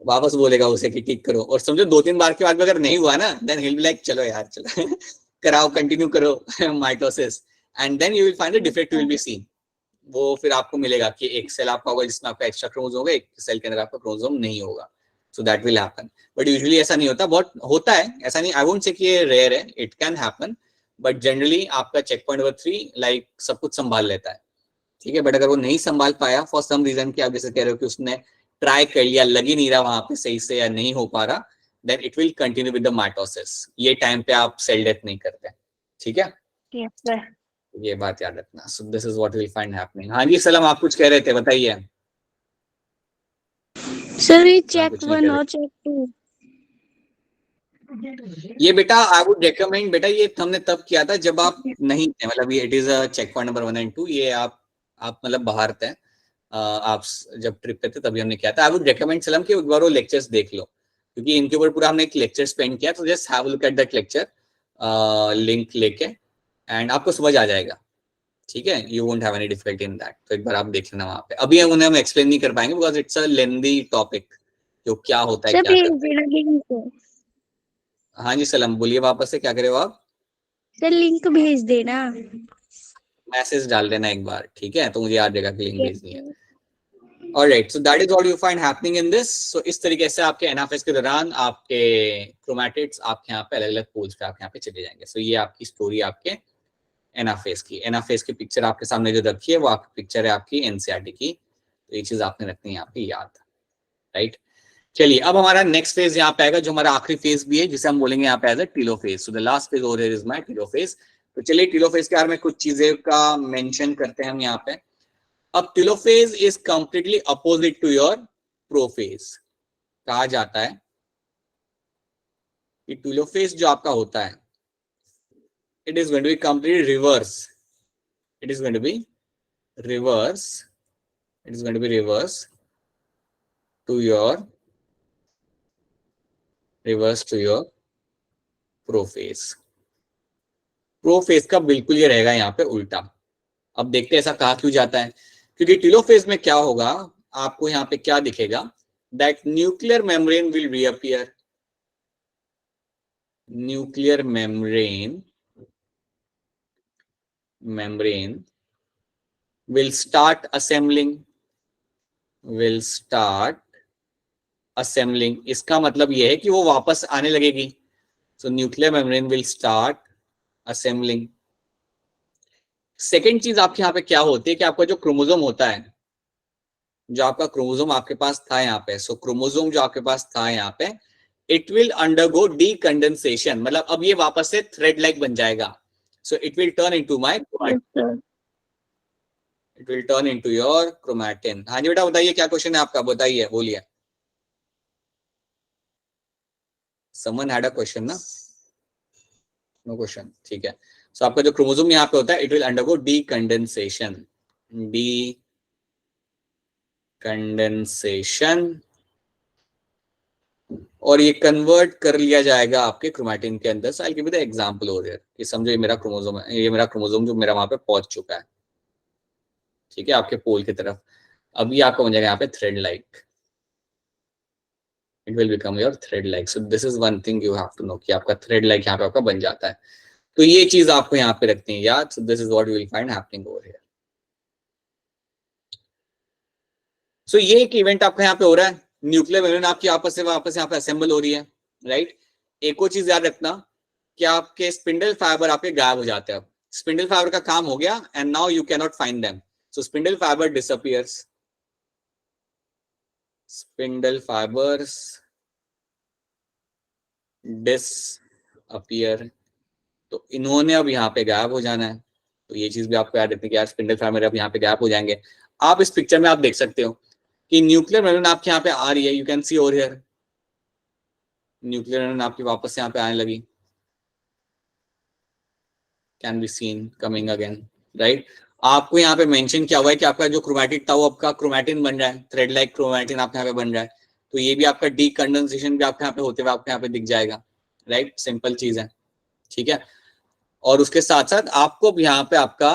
वापस बोलेगा उसे कि ठीक करो, और समझो 2-3 बार के बाद भी अगर नहीं हुआ ना, then he will be like चलो यार चलो कराओ, कंटिन्यू करो mitosis, and then you will find the defect will be seen. वो फिर आपको मिलेगा कि एक सेल आपका होगा जिसमें आपका एक्स्ट्रा क्रोमोसोम होगा, एक सेल के अंदर आपका क्रोमोसोम नहीं होगा, so that will happen. But usually ऐसा नहीं होता, बहुत होता है ऐसा नहीं, आई वोंट से कि ये रेयर है, it can happen, but generally आपका चेक पॉइंट नंबर 3 लाइक सब कुछ संभाल लेता है, ठीक है। बट अगर वो नहीं संभाल पाया फॉर सम रीजन कि आप जैसे कह रहे हो कि उसने ट्राई कर लिया, लग ही नहीं रहा वहां पे सही से या नहीं हो पा रहा, then it will continue with the mitosis. ये टाइम पे आप सेल डेथ नहीं करते, ठीक है। Yes sir. ये बात याद रखना। So this is what will find happening. हाँ जी सलाम, आप कुछ कह रहे थे, बताइए। सर ये हाँ, चेक कुछ नहीं 1 कह और चेक 2 रहे। ये बेटा आई वुड रिकमेंड, बेटा ये हमने तब किया था जब आप नहीं थे, मतलब ये it is a checkpoint number 1 and 2, ये आप मतलब बाहर थे, आप जब ट्रिप पे थे तभी हमने किया था। आई वुड रिकमेंड सलम कि एक बार वो लेक्चर्स देख लो, क्योंकि इनके ऊपर पूरा हमने एक लेक्चर स्पेंड किया, तो just have a look at that lecture link लेके एंड आपको समझ आ जाएगा, ठीक है। You won't have any difficulty in that, तो एक बार आप देख लेना वहां पे। अभी उन्हें हम एक्सप्लेन नहीं कर पाएंगे because it's a lengthy topic, जो क्या होता है सर क्या भेज करता है। देना लिंक। हाँ जी सलम, बोलिए वापस से, क्या करे हो आप? सर लिंक भेज देना। मैसेज डाल देना एक बार, ठीक है, तो मुझे याद रहेगा कि लिंक भेजनी है। Alright, so that is what you find happening in this. So इस तरीके से आपके एनाफेज के दौरान आपके क्रोमैटिड्स आपके यहाँ पे अलग अलग पोल्स पे आपके यहाँ पे चले जाएंगे। So ये आपकी स्टोरी आपके एनाफेज की। एनाफेज की पिक्चर आपके सामने जो रखी है वो आपकी पिक्चर है आपकी एनसीईआरटी की, तो ये चीज आपने रखनी है यहाँ पे याद, राइट। चलिए अब हमारा नेक्स्ट फेज यहाँ पे आएगा, जो हमारा आखिरी फेज भी है, जिसे हम बोलेंगे यहाँ पे as a telophase. So the last phase over here is my telophase. तो चलिए टीलोफेज के बारे में कुछ चीजें का मेंशन करते हैं हम यहाँ पे। अब telophase is completely opposite to your prophase. कहा जाता है कि टीलोफेज जो आपका होता है, it is going to be completely reverse, it is going to be reverse, it is going to be reverse to your prophase. Prophase का बिल्कुल ये रहेगा यहाँ पे उल्टा। अब देखते हैं ऐसा कहा क्यों जाता है, क्योंकि टीलोफेज में क्या होगा, आपको यहाँ पे क्या दिखेगा, that nuclear membrane will reappear, nuclear membrane will start assembling, इसका मतलब यह है कि वो वापस आने लगेगी। सो nuclear membrane will start assembling, second चीज आपके यहाँ पे क्या होती है कि आपका जो क्रोमोसोम होता है, जो आपका क्रोमोसोम आपके पास था यहाँ पे, सो क्रोमोसोम जो आपके पास था यहाँ पे, इट विल अंडरगो डीकंडेंसेशन, मतलब अब ये वापस से थ्रेड लाइक बन जाएगा. So it will turn into my chromatin. It will turn into your chromatin. हाँ जी बेटा बताइए क्या क्वेश्चन है आपका, बताइए, बोलिए. समवन हैड अ क्वेश्चन ना? नो क्वेश्चन, ठीक है. सो आपका जो क्रोमोसोम यहाँ पे होता है, इट विल अंडरगो डीकंडेंसेशन. डीकंडेंसेशन, और ये कन्वर्ट कर लिया जाएगा आपके क्रोमैटिन के अंदर. So I give you the example over here कि समझो ये मेरा क्रोमोसोम है, ये मेरा क्रोमोसोम जो मेरा वहां पे पहुंच चुका है, ठीक है, आपके पोल की तरफ. अब ये आपका बन जाएगा यहाँ पे thread like. It will become your thread like. So this is one thing you have to know कि आपका थ्रेड लाइक यहाँ पे आपका बन जाता है. तो ये चीज आपको यहाँ पे रखनी है याद. So this is what you will find happening over here. So ये एक इवेंट आपका यहाँ पे हो रहा है, न्यूक्लियर मेम्ब्रेन आपकी आपस से वापस यहाँ पे असेंबल हो रही है, राइट. एक और चीज याद रखना कि आपके स्पिंडल फाइबर आपके गायब हो जाते हैं. स्पिंडल फाइबर का काम हो गया and now you can not find them. So spindle fibre disappears. Spindle fibres disappear. तो इन्होंने अब यहाँ पे गायब हो जाना है. तो ये चीज भी आपको याद रखनी है कि यार स्पिंडल फाइबर अब यहाँ पे गायब हो जाएंगे. आप इस पिक्चर में आप देख सकते हो कि न्यूक्लियर मेम्ब्रेन आपके यहाँ पे आ रही है. You can see over here nuclear membrane आपकी वापस यहाँ पे आने लगी. Can be seen coming again, right. आपको यहाँ पे मेंशन किया हुआ है कि आपका जो क्रोमैटिक था वो आपका क्रोमैटिन बन रहा है, थ्रेड लाइक क्रोमैटिन आपके यहाँ पे बन रहा है. तो ये भी आपका डीकंडेंसेशन भी आपके यहाँ पे होते हुए आपके यहाँ पे दिख जाएगा, राइट. सिंपल चीज है, ठीक है. और उसके साथ साथ आपको यहाँ पे आपका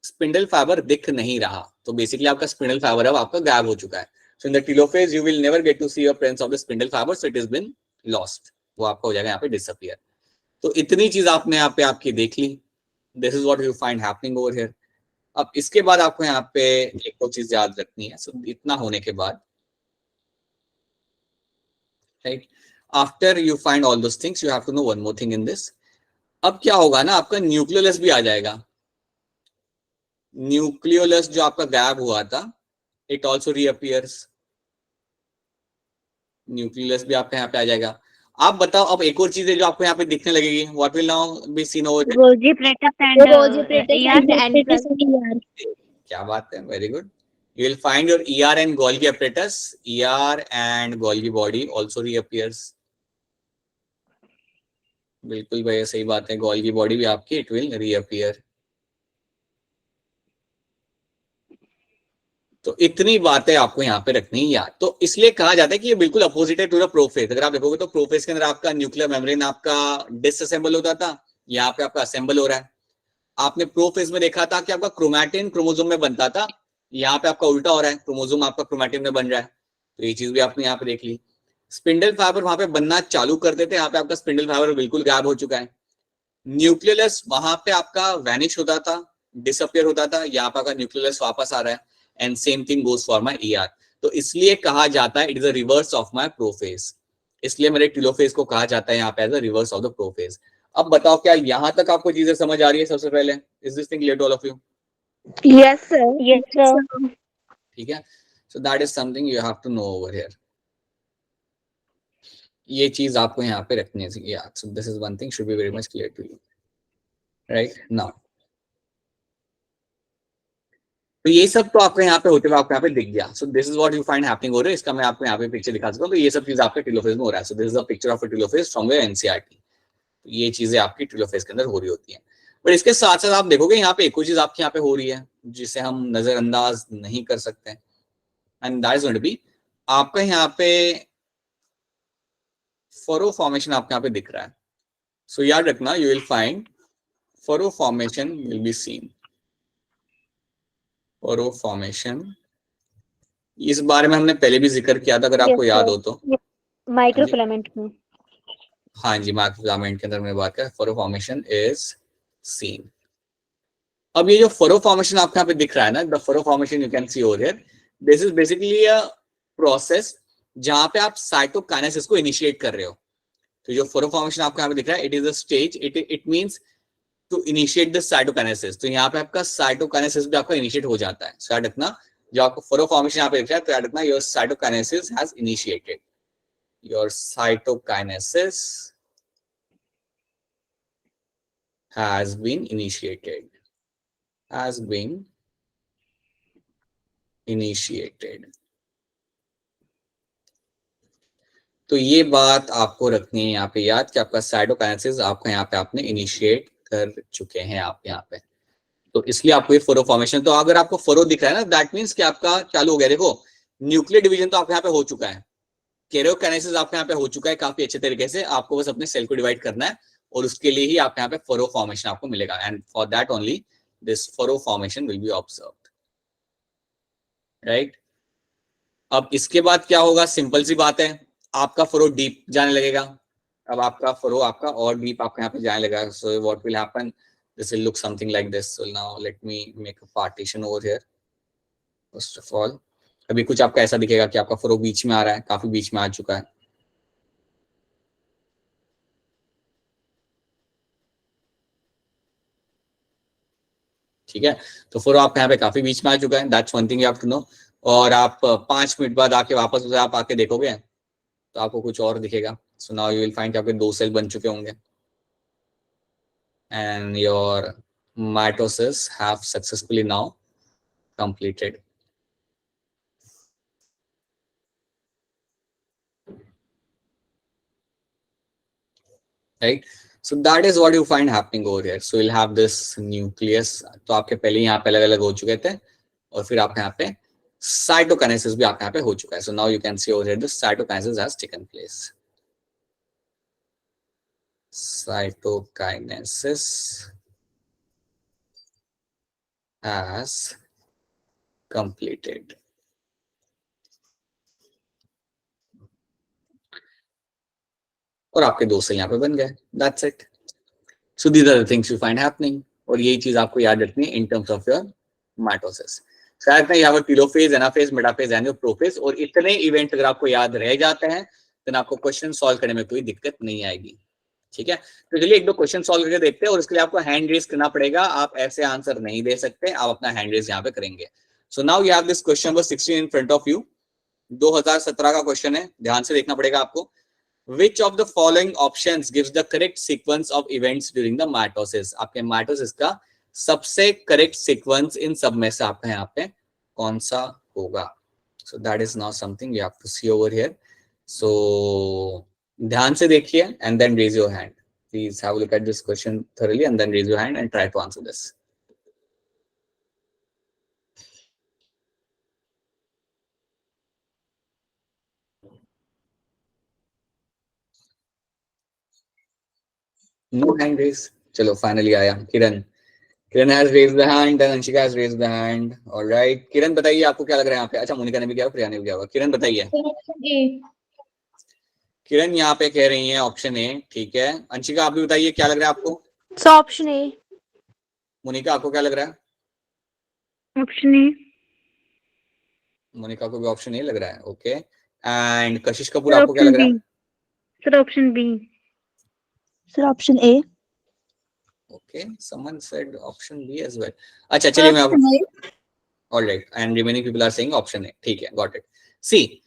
स्पिंडल फाइबर दिख नहीं रहा. तो बेसिकली आपका स्पिंडल फाइबर अब आपका गायब हो चुका है. So in the telophase you will never get to see your presence of the spindle fiber, so it has been lost. वो आपका हो जाएगा यहाँ पे disappear. तो इतनी चीज आपने यहाँ पे आपकी देख ली. This is what you find happening over here. अब इसके बाद आपको यहाँ पे एक और चीज याद रखनी है. So इतना होने के बाद, right? After you find all those things, you have to know one more thing in this. अब क्या होगा ना, आपका न्यूक्लियोलस भी आ जाएगा. न्यूक्लियोलस जो आपका गायब हुआ था, it also reappears. न्यूक्लियस भी आपके यहाँ पे आ जाएगा. आप बताओ अब एक और चीज है जो आपको यहाँ पे दिखने लगेगी. What will now B seen over. Golgi apparatus and क्या बात है, very good. You will find your ER and Golgi apparatus. ER and Golgi body also reappears. बिल्कुल भैया सही बात है. Golgi body भी आपकी it will reappear. तो इतनी बातें आपको यहाँ पे रखनी है याद. तो इसलिए कहा जाता है कि ये बिल्कुल अपोजिट है टू द प्रोफेज. अगर आप देखोगे तो प्रोफेज के अंदर आपका न्यूक्लियर मेम्ब्रेन आपका डिसअसेंबल होता था, यहाँ पे आपका असेंबल हो रहा है. आपने प्रोफेज में देखा था कि आपका क्रोमैटिन क्रोमोसोम में बनता था, यहाँ पे आपका उल्टा हो रहा है, क्रोमोसोम आपका क्रोमैटिन में बन रहा है. तो ये चीज भी आपने यहाँ पे देख ली. स्पिंडल फाइबर वहां पे बनना चालू करते थे, यहाँ पे आपका स्पिंडल फाइबर बिल्कुल गायब हो चुका है. न्यूक्लियस वहां पे आपका वैनिश होता था, डिसअपियर होता था, यहाँ पे आपका न्यूक्लियस वापस आ रहा है. And same thing goes for my ER. तो इसलिए कहा जाता है it is a reverse of my prophase. इसलिए मेरे टेलोफेज को कहा जाता है यहाँ पे as a reverse of the prophase. अब बताओ क्या यहाँ तक आपको चीजें समझ आ रही है? सबसे पहले is this thing clear to all of you? Yes, sir. Yes, sir. ठीक है. So that is something you have to know over here. ये चीज आपको यहाँ पे रखनी है याद. So this is one thing should be very much clear to you, right. Now तो ये सब तो आपको यहाँ पे होते हुए आपको यहाँ पे दिख गया. सो this is what you find happening हो रहा है. इसका मैं आपको यहाँ पे पिक्चर दिखा सकता हूँ. तो ये सब चीज आपके टेलोफेज में हो रहा है. So this is a picture of a telophase from your NCERT. ये चीजें आपकी टेलोफेज के अंदर हो रही होती हैं. पर इसके साथ साथ आप देखोगे यहाँ पे एक और चीज आपके यहाँ पे हो रही है जिसे हम नजरअंदाज नहीं कर सकते. And that is going to be आपका यहाँ पे फरो फॉर्मेशन आपके यहाँ पे दिख रहा है. सो याद रखना you will find furrow formation will be scene. Furrow formation, इस बारे में हमने पहले भी जिक्र किया था अगर आपको याद हो तो. माइक्रोफिलामेंट में. हाँ जी, माइक्रोफिलामेंट के अंदर मैंने बात किया. Furrow formation is scene. अब ये जो फरो फॉर्मेशन आपके यहाँ पे दिख रहा है ना, the furrow formation you can see over here. This is basically a process जहां पे आप साइटोकाइनेसिस को इनिशिएट कर रहे हो. तो जो फरो फॉर्मेशन आपको यहाँ पे दिख रहा है, it is a stage. It means to initiate the cytokinesis. तो यहाँ पे आपका साइटोकाइनेसिस भी आपका इनिशिएट हो जाता है। याद रखना, जो आपको फरो फॉर्मेशन यहाँ पे लिखा है, तो याद रखना your cytokinesis has initiated, your cytokinesis has been initiated, has been initiated। तो ये बात आपको रखनी है यहाँ पे याद कि आपका साइटोकाइनेसिस आपका यहाँ पे आपने इनिशिएट कर चुके हैं आप यहाँ पे, तो इसलिए आपको ये फरो फॉर्मेशन। तो अगर आपको फरो दिख रहा है ना, दैट मीन्स कि आपका चालू हो गया। देखो न्यूक्लियर डिवीजन तो आपके यहाँ पे हो चुका है, कैरियोकाइनेसिस आपके यहाँ पे हो चुका है काफी अच्छे तरीके से। आपको बस अपने सेल को डिवाइड करना है और उसके लिए ही आपके यहाँ पे फरो फॉर्मेशन आपको मिलेगा, and for that only this furrow formation will B observed, right. अब इसके बाद क्या होगा, सिंपल सी बात है, आपका फरो डीप जाने लगेगा। अब आपका फरो आपका और डीप आपके यहाँ पे जाने लगेगा। So what will happen, this will look something like this. So now let me make a partition over here. First of all अभी कुछ आपका ऐसा दिखेगा कि आपका फरो बीच में आ रहा है, काफी बीच में आ चुका है। ठीक है, तो फरो आपके यहाँ पे काफी बीच में आ चुका है, that's one thing you have to know. और आप 5 मिनट बाद आके वापस उसे आप आके देखोगे तो आपको कुछ और दिखेगा। So now you will find आपके 2 सेल बन चुके होंगे and your mitosis have successfully now completed, right. So that is what you find happening over here. So you'll have this nucleus. तो आपके पहले यहाँ पे अलग अलग हो चुके थे और फिर आपके यहाँ पे साइटोकाइनेसिस भी आपके यहाँ पे हो चुका है। So now you can see over here the cytokinesis has taken place. Cytokinesis has completed. और आपके 2 सेल यहाँ पे बन गए, that's it. So these are the things you find happening. और यही चीज आपको याद रखनी है in terms of your mitosis. शायद में यहाँ पर telophase, anaphase, metaphase and prophase, और इतने इवेंट अगर आपको याद रह जाते हैं तो आपको क्वेश्चन सॉल्व करने में कोई दिक्कत नहीं आएगी। ठीक है, तो चलिए 1-2 क्वेश्चन सॉल्व करके देखते हैं, और इसके लिए आपको हैंड रेज करना पड़ेगा। आप ऐसे आंसर नहीं दे सकते, आप अपना हैंड रेज यहाँ पे करेंगे। So now you have this question number 16 in front of you. 2017 का क्वेश्चन है, ध्यान से देखना पड़ेगा आपको। Which of the following options gives the correct sequence of events during the mitosis? आपके mitosis का सबसे करेक्ट सीक्वेंस इन सब में से आपका यहाँ पे कौन सा होगा? So that is now something we have to see over here. So ध्यान से देखिए and then raise your hand. Please have a look at this question thoroughly and then raise your hand and try to answer this. No hand raise. चलो finally आया किरण। किरण has raised the hand and Anshika has raised the hand. All right. किरण बताइए आपको क्या लग रहा है यहाँ पे? अच्छा मोनिका ने भी किया, प्रिया ने भी किया होगा। किरण बताइए। किरण यहाँ पे कह रही है ऑप्शन ए, ठीक है। अंशिका आप भी बताइए क्या लग रहा है आपको? Option A. मोनिका आपको क्या लग रहा है? Option A. मोनिका को भी ऑप्शन ए लग रहा है, ओके। एंड कशिश कपूर आपको क्या लग रहा है? Sir option B. Sir option A. Okay, someone said option B as well. अच्छा चलिए मैं आप all right and remaining people are saying option A. ठीक है, got it. See,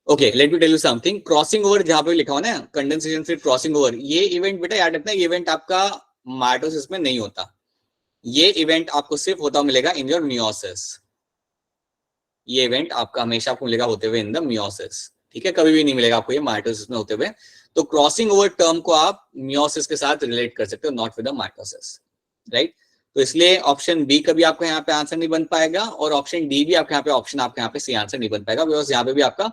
okay, let me tell you something. Crossing over जहाँ पे लिखा हुआ ना कंडेंसेशन फिर क्रॉसिंग ओवर, ये इवेंट बेटा याद रखना, ये इवेंट आपका माइटोसिस में नहीं होता। ये इवेंट आपको सिर्फ होता मिलेगा इन योर मियोसिस। ये इवेंट आपका हमेशा आपको मिलेगा होते हुए इन द मियोसिस, ठीक है। कभी भी नहीं मिलेगा आपको ये माइटोसिस में होते हुए। तो क्रॉसिंग ओवर टर्म को आप मियोसिस के साथ रिलेट कर सकते हो, not with the mitosis, right. तो इसलिए ऑप्शन बी कभी आपको यहाँ पे आंसर नहीं बन पाएगा, और ऑप्शन डी भी आपके यहाँ पे ऑप्शन आपके यहाँ पे सी आंसर नहीं बन पाएगा, बिकॉज यहाँ पे भी आपका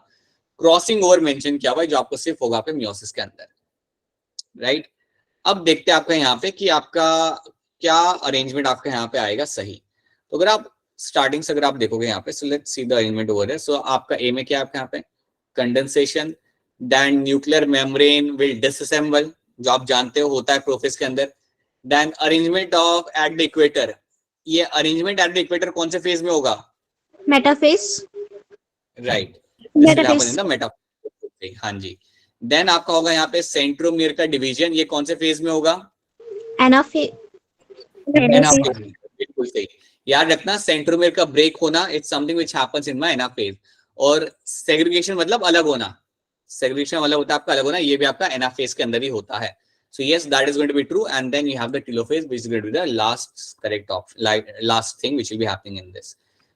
क्रॉसिंग ओवर मेंशन किया हुआ है जो आपको सिर्फ होगा आपके मियोसिस के अंदर, राइट। अब देखते हैं आपका यहाँ पे कि आपका क्या अरेंजमेंट आपका यहाँ पे आएगा सही। तो अगर आप स्टार्टिंग से अगर आप देखोगे यहाँ पे, so let's see the arrangement over है। सो आपका ए में क्या है आपके यहाँ पे? Condensation, then nuclear membrane will disassemble, जो आप जानते हो होता है प्रोफेज के अंदर। Then arrangement of at the equator, ये अरेंजमेंट एट द इक्वेटर कौन से फेज में होगा? Metaphase, right, metaphase. मेटाफेज, हाँ जी। देन आपका होगा यहाँ पे सेंट्रोमियर का डिवीजन, ये कौन से फेज में होगा? एनाफेज, एनाफेज, बिल्कुल सही। याद रखना सेंट्रोमियर का ब्रेक होना it's something which happens in my anaphase, और सेग्रीगेशन मतलब अलग होना, सेग्रीगेशन मतलब होता है आपका अलग होना, ये भी आपका एनाफेज के अंदर ही होता है। So yes, that is going to be true, and then you have the telophase, which is going to be the last correct option, like last thing which will be happening in this.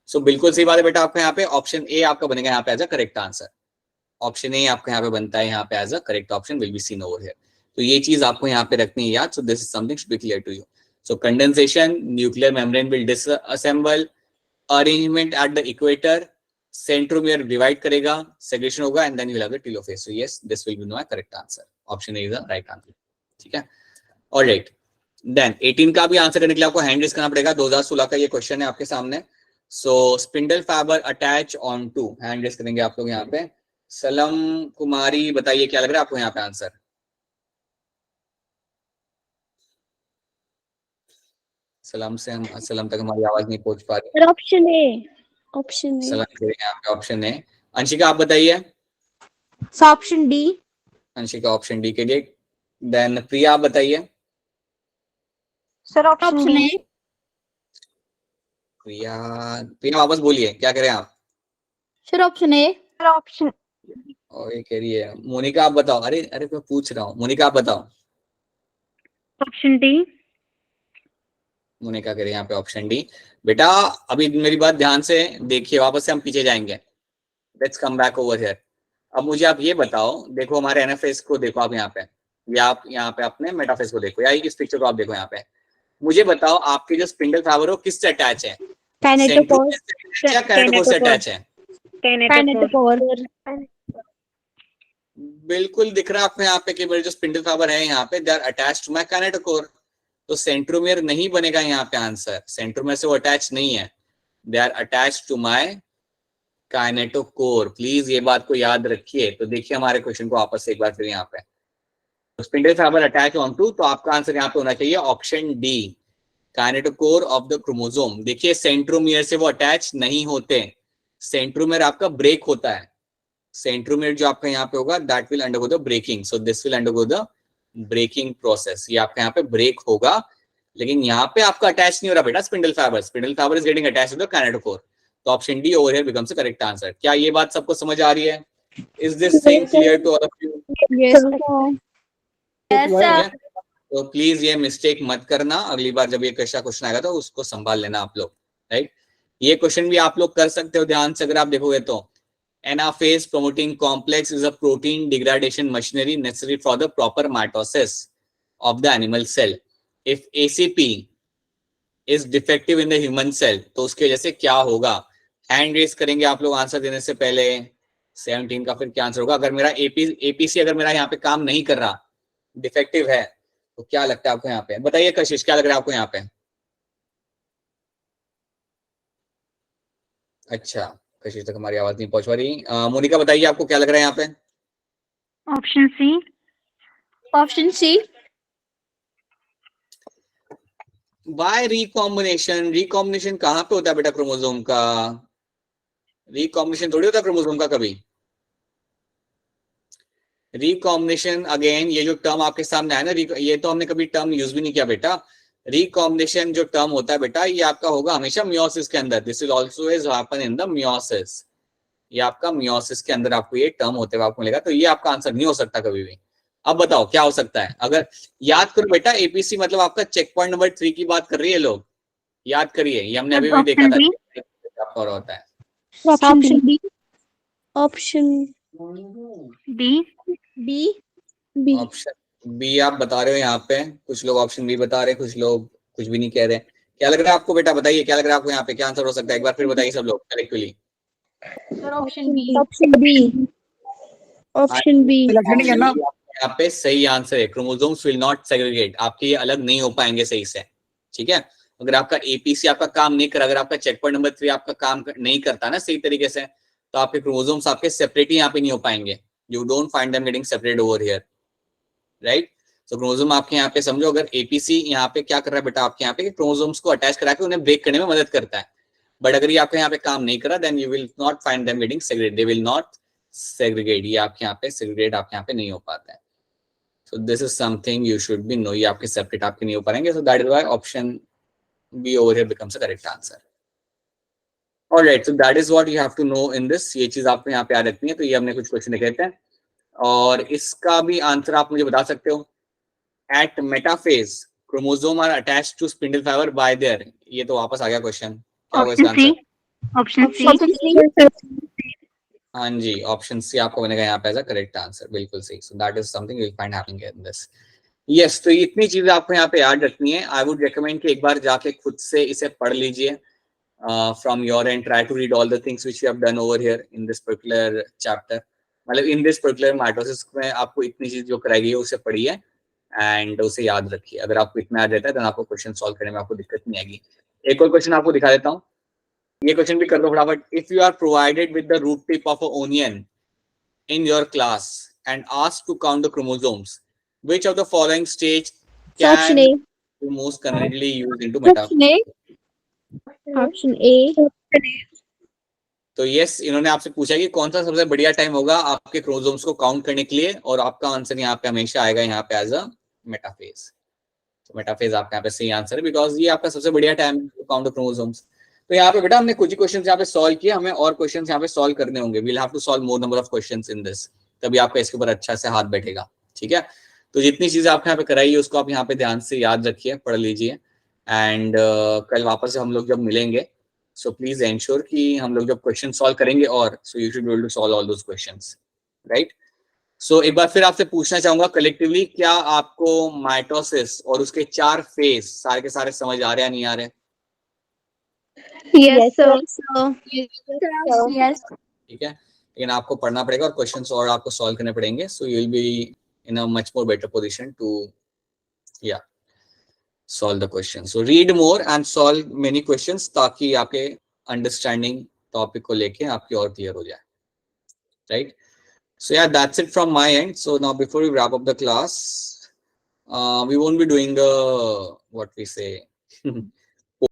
So बिल्कुल सही बात है बेटा आपका यहाँ पे option A आपका बनेगा यहाँ पे as a correct answer. Option A आपका यहाँ पे बनता है यहाँ पे as a correct option, will be seen over here. तो ये चीज आपको यहाँ पे रखनी है याद। So this is something should be clear to you. So condensation, nuclear membrane will disassemble, arrangement at the equator, centromere divide करेगा, सेग्रेगेशन होगा, and then you will have the telophase. So yes, this will be my correct answer. Option A is the right answer. ठीक है, alright. Then 18 का भी answer करने के लिए आपको हैंड रेज करना पड़ेगा। 2016 का ये क्वेश्चन है आपके सामने। So spindle fibre attach on to, hand raise करेंगे आप लोग यहाँ पे। सलम कुमारी बताइए क्या लग रहा है आपको यहाँ पे आंसर। सलम से हम सलम तक हमारी आवाज नहीं पहुंच पा रही। Option A, option A. सलम के यहाँ पे ऑप्शन है। अंशिका आप बताइए। Option D. Anshika option D के लिए। देन प्रिया आप बताइए। Sir option D. Priya, Priya वापस बोलिए क्या करें आप। Sir option A. Sir option, और ये कह रही है मोनिका आप बताओ। अरे अरे मैं पूछ रहा हूँ, मोनिका आप बताओ। Option D. मोनिका कह रही है यहाँ पे ऑप्शन डी। बेटा अभी मेरी बात ध्यान से देखिए, वापस से हम पीछे जाएंगे। Let's come back over here. अब मुझे आप ये बताओ, देखो हमारे एनाफेज को देखो आप यहाँ पे, या आप यहाँ पे अपने मेटाफेज को देखो, या इस पिक्चर को आप देखो यहाँ पे। मुझे बताओ आपके जो स्पिंडल फाइबर हो किससे अटैच है, काइनेटोकोर, या काइनेटोकोर से अटैच है। काइनेटोकोर। बिल्कुल दिख रहा है आपको यहाँ पे कि मेरे जो स्पिंडल फाइबर है यहाँ पे, they are attached to my kinetochore. तो सेंट्रोमियर नहीं बनेगा यहाँ पे आंसर, सेंट्रोमियर से वो अटैच नहीं है, they are attached to my kinetochore. Please ये बात को याद रखिए। तो देखिए हमारे क्वेश्चन को वापस से एक बार फिर यहाँ पे, spindle fibre attach on to, तो आपका आंसर यहाँ पे होना चाहिए option D, kinetochore of the chromosome. देखिए सेंट्रोमियर से वो अटैच नहीं होते, सेंट्रोमियर आपका ब्रेक होता है। सेंट्रोमियर जो आपका यहाँ पे होगा that will undergo the breaking, so this will undergo the breaking process. ये आपका यहाँ पे ब्रेक होगा, लेकिन यहाँ पे आपका अटैच नहीं हो रहा बेटा spindle fibre. Spindle fibre is getting attached to the kinetochore. तो option D over here becomes the correct answer. क्या ये बात सबको समझ आ रही है? Is this thing clear to all of you? तो प्लीज ये मिस्टेक मत करना, अगली बार जब ये क्वेश्चन आएगा तो उसको संभाल लेना आप लोग, राइट। ये क्वेश्चन भी आप लोग कर सकते हो ध्यान से अगर आप देखोगे तो। Anaphase promoting complex is a protein degradation machinery necessary for the proper mitosis of the animal cell. If ACP is defective in the human cell, तो उसकी वजह से क्या होगा? हैंड रेस करेंगे आप लोग आंसर देने से पहले। 17 का फिर क्या आंसर होगा? अगर मेरा एपीसी अगर मेरा यहाँ पे काम नहीं कर रहा, डिफेक्टिव है, तो क्या लगता है आपको यहाँ पे? बताइए कशिश क्या लग रहा है आपको यहाँ पे? अच्छा कशिश तक हमारी आवाज नहीं पहुंच पा रही। मोनिका बताइए आपको क्या लग रहा है यहाँ पे? Option C. Option C. Why recombination? Recombination कहाँ पे होता है बेटा क्रोमोसोम का? रिकॉम्बिनेशन थोड़ी होता है क्रोमोसोम का कभी। रिकॉम्बिनेशन अगेन ये जो टर्म आपके सामने है ना, ये तो हमने कभी टर्म यूज भी नहीं किया बेटा। रिकॉम्बिनेशन जो टर्म होता है बेटा ये आपका होगा हमेशा मियोसिस के अंदर। This will also is happen in the meiosis. ये आपका मियोसिस के अंदर आपको ये टर्म होते हुए आपको मिलेगा। तो ये आपका आंसर नहीं हो सकता कभी भी। अब बताओ क्या हो सकता है? अगर याद करो बेटा, एपीसी मतलब आपका चेक पॉइंट नंबर 3 की बात कर रही है लोग, याद करिए, ये हमने अभी भी देखा था और होता है। Option D, option D. B. B. Option B आप बता रहे हो यहाँ पे, कुछ लोग ऑप्शन बी बता रहे हैं, कुछ लोग कुछ भी नहीं कह रहे। क्या लग रहा है आपको बेटा? बताइए क्या लग रहा है आपको यहाँ पे, क्या आंसर हो सकता है? एक बार फिर बताइए सब लोग collectively. Option B. Option B, option B. यहाँ पे सही आंसर है, क्रोमोसोम्स विल नॉट सेग्रीगेट, आपके ये अलग नहीं हो पाएंगे सही से। ठीक है, अगर आपका एपीसी आपका काम नहीं कर, अगर आपका चेक पॉइंट नंबर 3 आपका काम नहीं करता ना सही तरीके से, तो आपके क्रोमोसोम्स आपके सेपरेट ही यहाँ पे नहीं हो पाएंगे। You don't find them getting separate over here, right. So chromosome आपके यहाँ पे समझो, अगर एपीसी यहाँ पे क्या कर रहा है बेटा आपके यहाँ पे, क्रोमोसोम्स को अटैच करा के उन्हें ब्रेक करने में मदद करता है। बट अगर ये आपके यहाँ पे काम नहीं करा, then you will not find them getting segregate, they will not segregate. ये आपके यहाँ पे सेग्रीगेट आपके यहाँ पे नहीं हो पाता है। So this is something you should be know, ये आपके सेपरेट आपके नहीं हो पाएंगे। So that is why option B over here becomes the correct answer. Alright, so that is what you have to know in this. ये चीज आपको यहाँ पे याद रखनी है. तो ये हमने कुछ क्वेश्चन लिखे थे और इसका भी आंसर आप मुझे बता सकते हो. At metaphase, chromosome are attached to spindle fiber by their. ये तो वापस आ गया क्वेश्चन. क्या होगा इसका आंसर? Option C. हाँ जी, ऑप्शन सी आपको बनेगा यहाँ पे एज अ करेक्ट आंसर. बिल्कुल सही. सो that is something you will find happening in this. Yes, तो इतनी चीजें आपको यहाँ पे याद रखनी है. आई वुड रिकमेंड कि एक बार जाके खुद से इसे पढ़ लीजिए from your end. Try to read all the things which you have done over here in this particular chapter. मतलब इन दिस पर्टिकुलर माइटोसिस में आपको इतनी चीज जो कराई गई है उसे पढ़िए एंड उसे याद रखिए. अगर आपको इतना याद रहता है तो आपको क्वेश्चन सॉल्व करने में आपको दिक्कत नहीं आएगी. एक और क्वेश्चन आपको दिखा देता हूँ. ये क्वेश्चन भी कर दो फटाफट. If you are provided with the root tip of a onion in your class and asked to count the chromosomes, which of the following stage Option can A. Be most conveniently used into metaphor? Option A. तो yes, इन्होंने आपसे पूछा कि कौन सा सबसे बढ़िया time होगा आपके क्रोमोसोम्स को काउंट करने के लिए, और आपका आंसर यहाँ पे हमेशा आएगा यहाँ पे एज अ मेटाफेज. तो मेटाफेज आपका यहाँ पे सही आंसर है बिकॉज ये आपका सबसे बढ़िया टाइम है टू काउंट द क्रोमोसोम्स. तो यहाँ पे बेटा हमने कुछ ही क्वेश्चन यहाँ पे सॉल्व किए. हमें और क्वेश्चन यहाँ पे सॉल्व करने होंगे. We'll have to solve more number of questions in this. तभी आपका इसके ऊपर अच्छा से हाथ बैठेगा. ठीक है, तो जितनी चीजें आपने यहाँ पे कराई है उसको आप यहाँ पे ध्यान से याद रखिए, पढ़ लीजिए. एंड कल वापस से हम लोग जब मिलेंगे सो प्लीज एंश्योर कि हम लोग जब क्वेश्चन सॉल्व करेंगे और so you should be able to solve all those questions, right. So एक बार फिर आपसे पूछना चाहूंगा कलेक्टिवली, क्या आपको माइटोसिस और उसके 4 फेज सारे के सारे समझ आ रहे हैं, नहीं आ रहे? Yes, sir. Yes. ठीक है, लेकिन आपको पढ़ना पड़ेगा और क्वेश्चंस और आपको सॉल्व करने पड़ेंगे. So you will be in a much more better position to या solve the question. So read more and solve many questions ताकि आपके understanding topic को लेके आपकी और clear हो जाए, right? So yeah, that's it from my end. So now before we wrap up the class, we won't be doing the what we say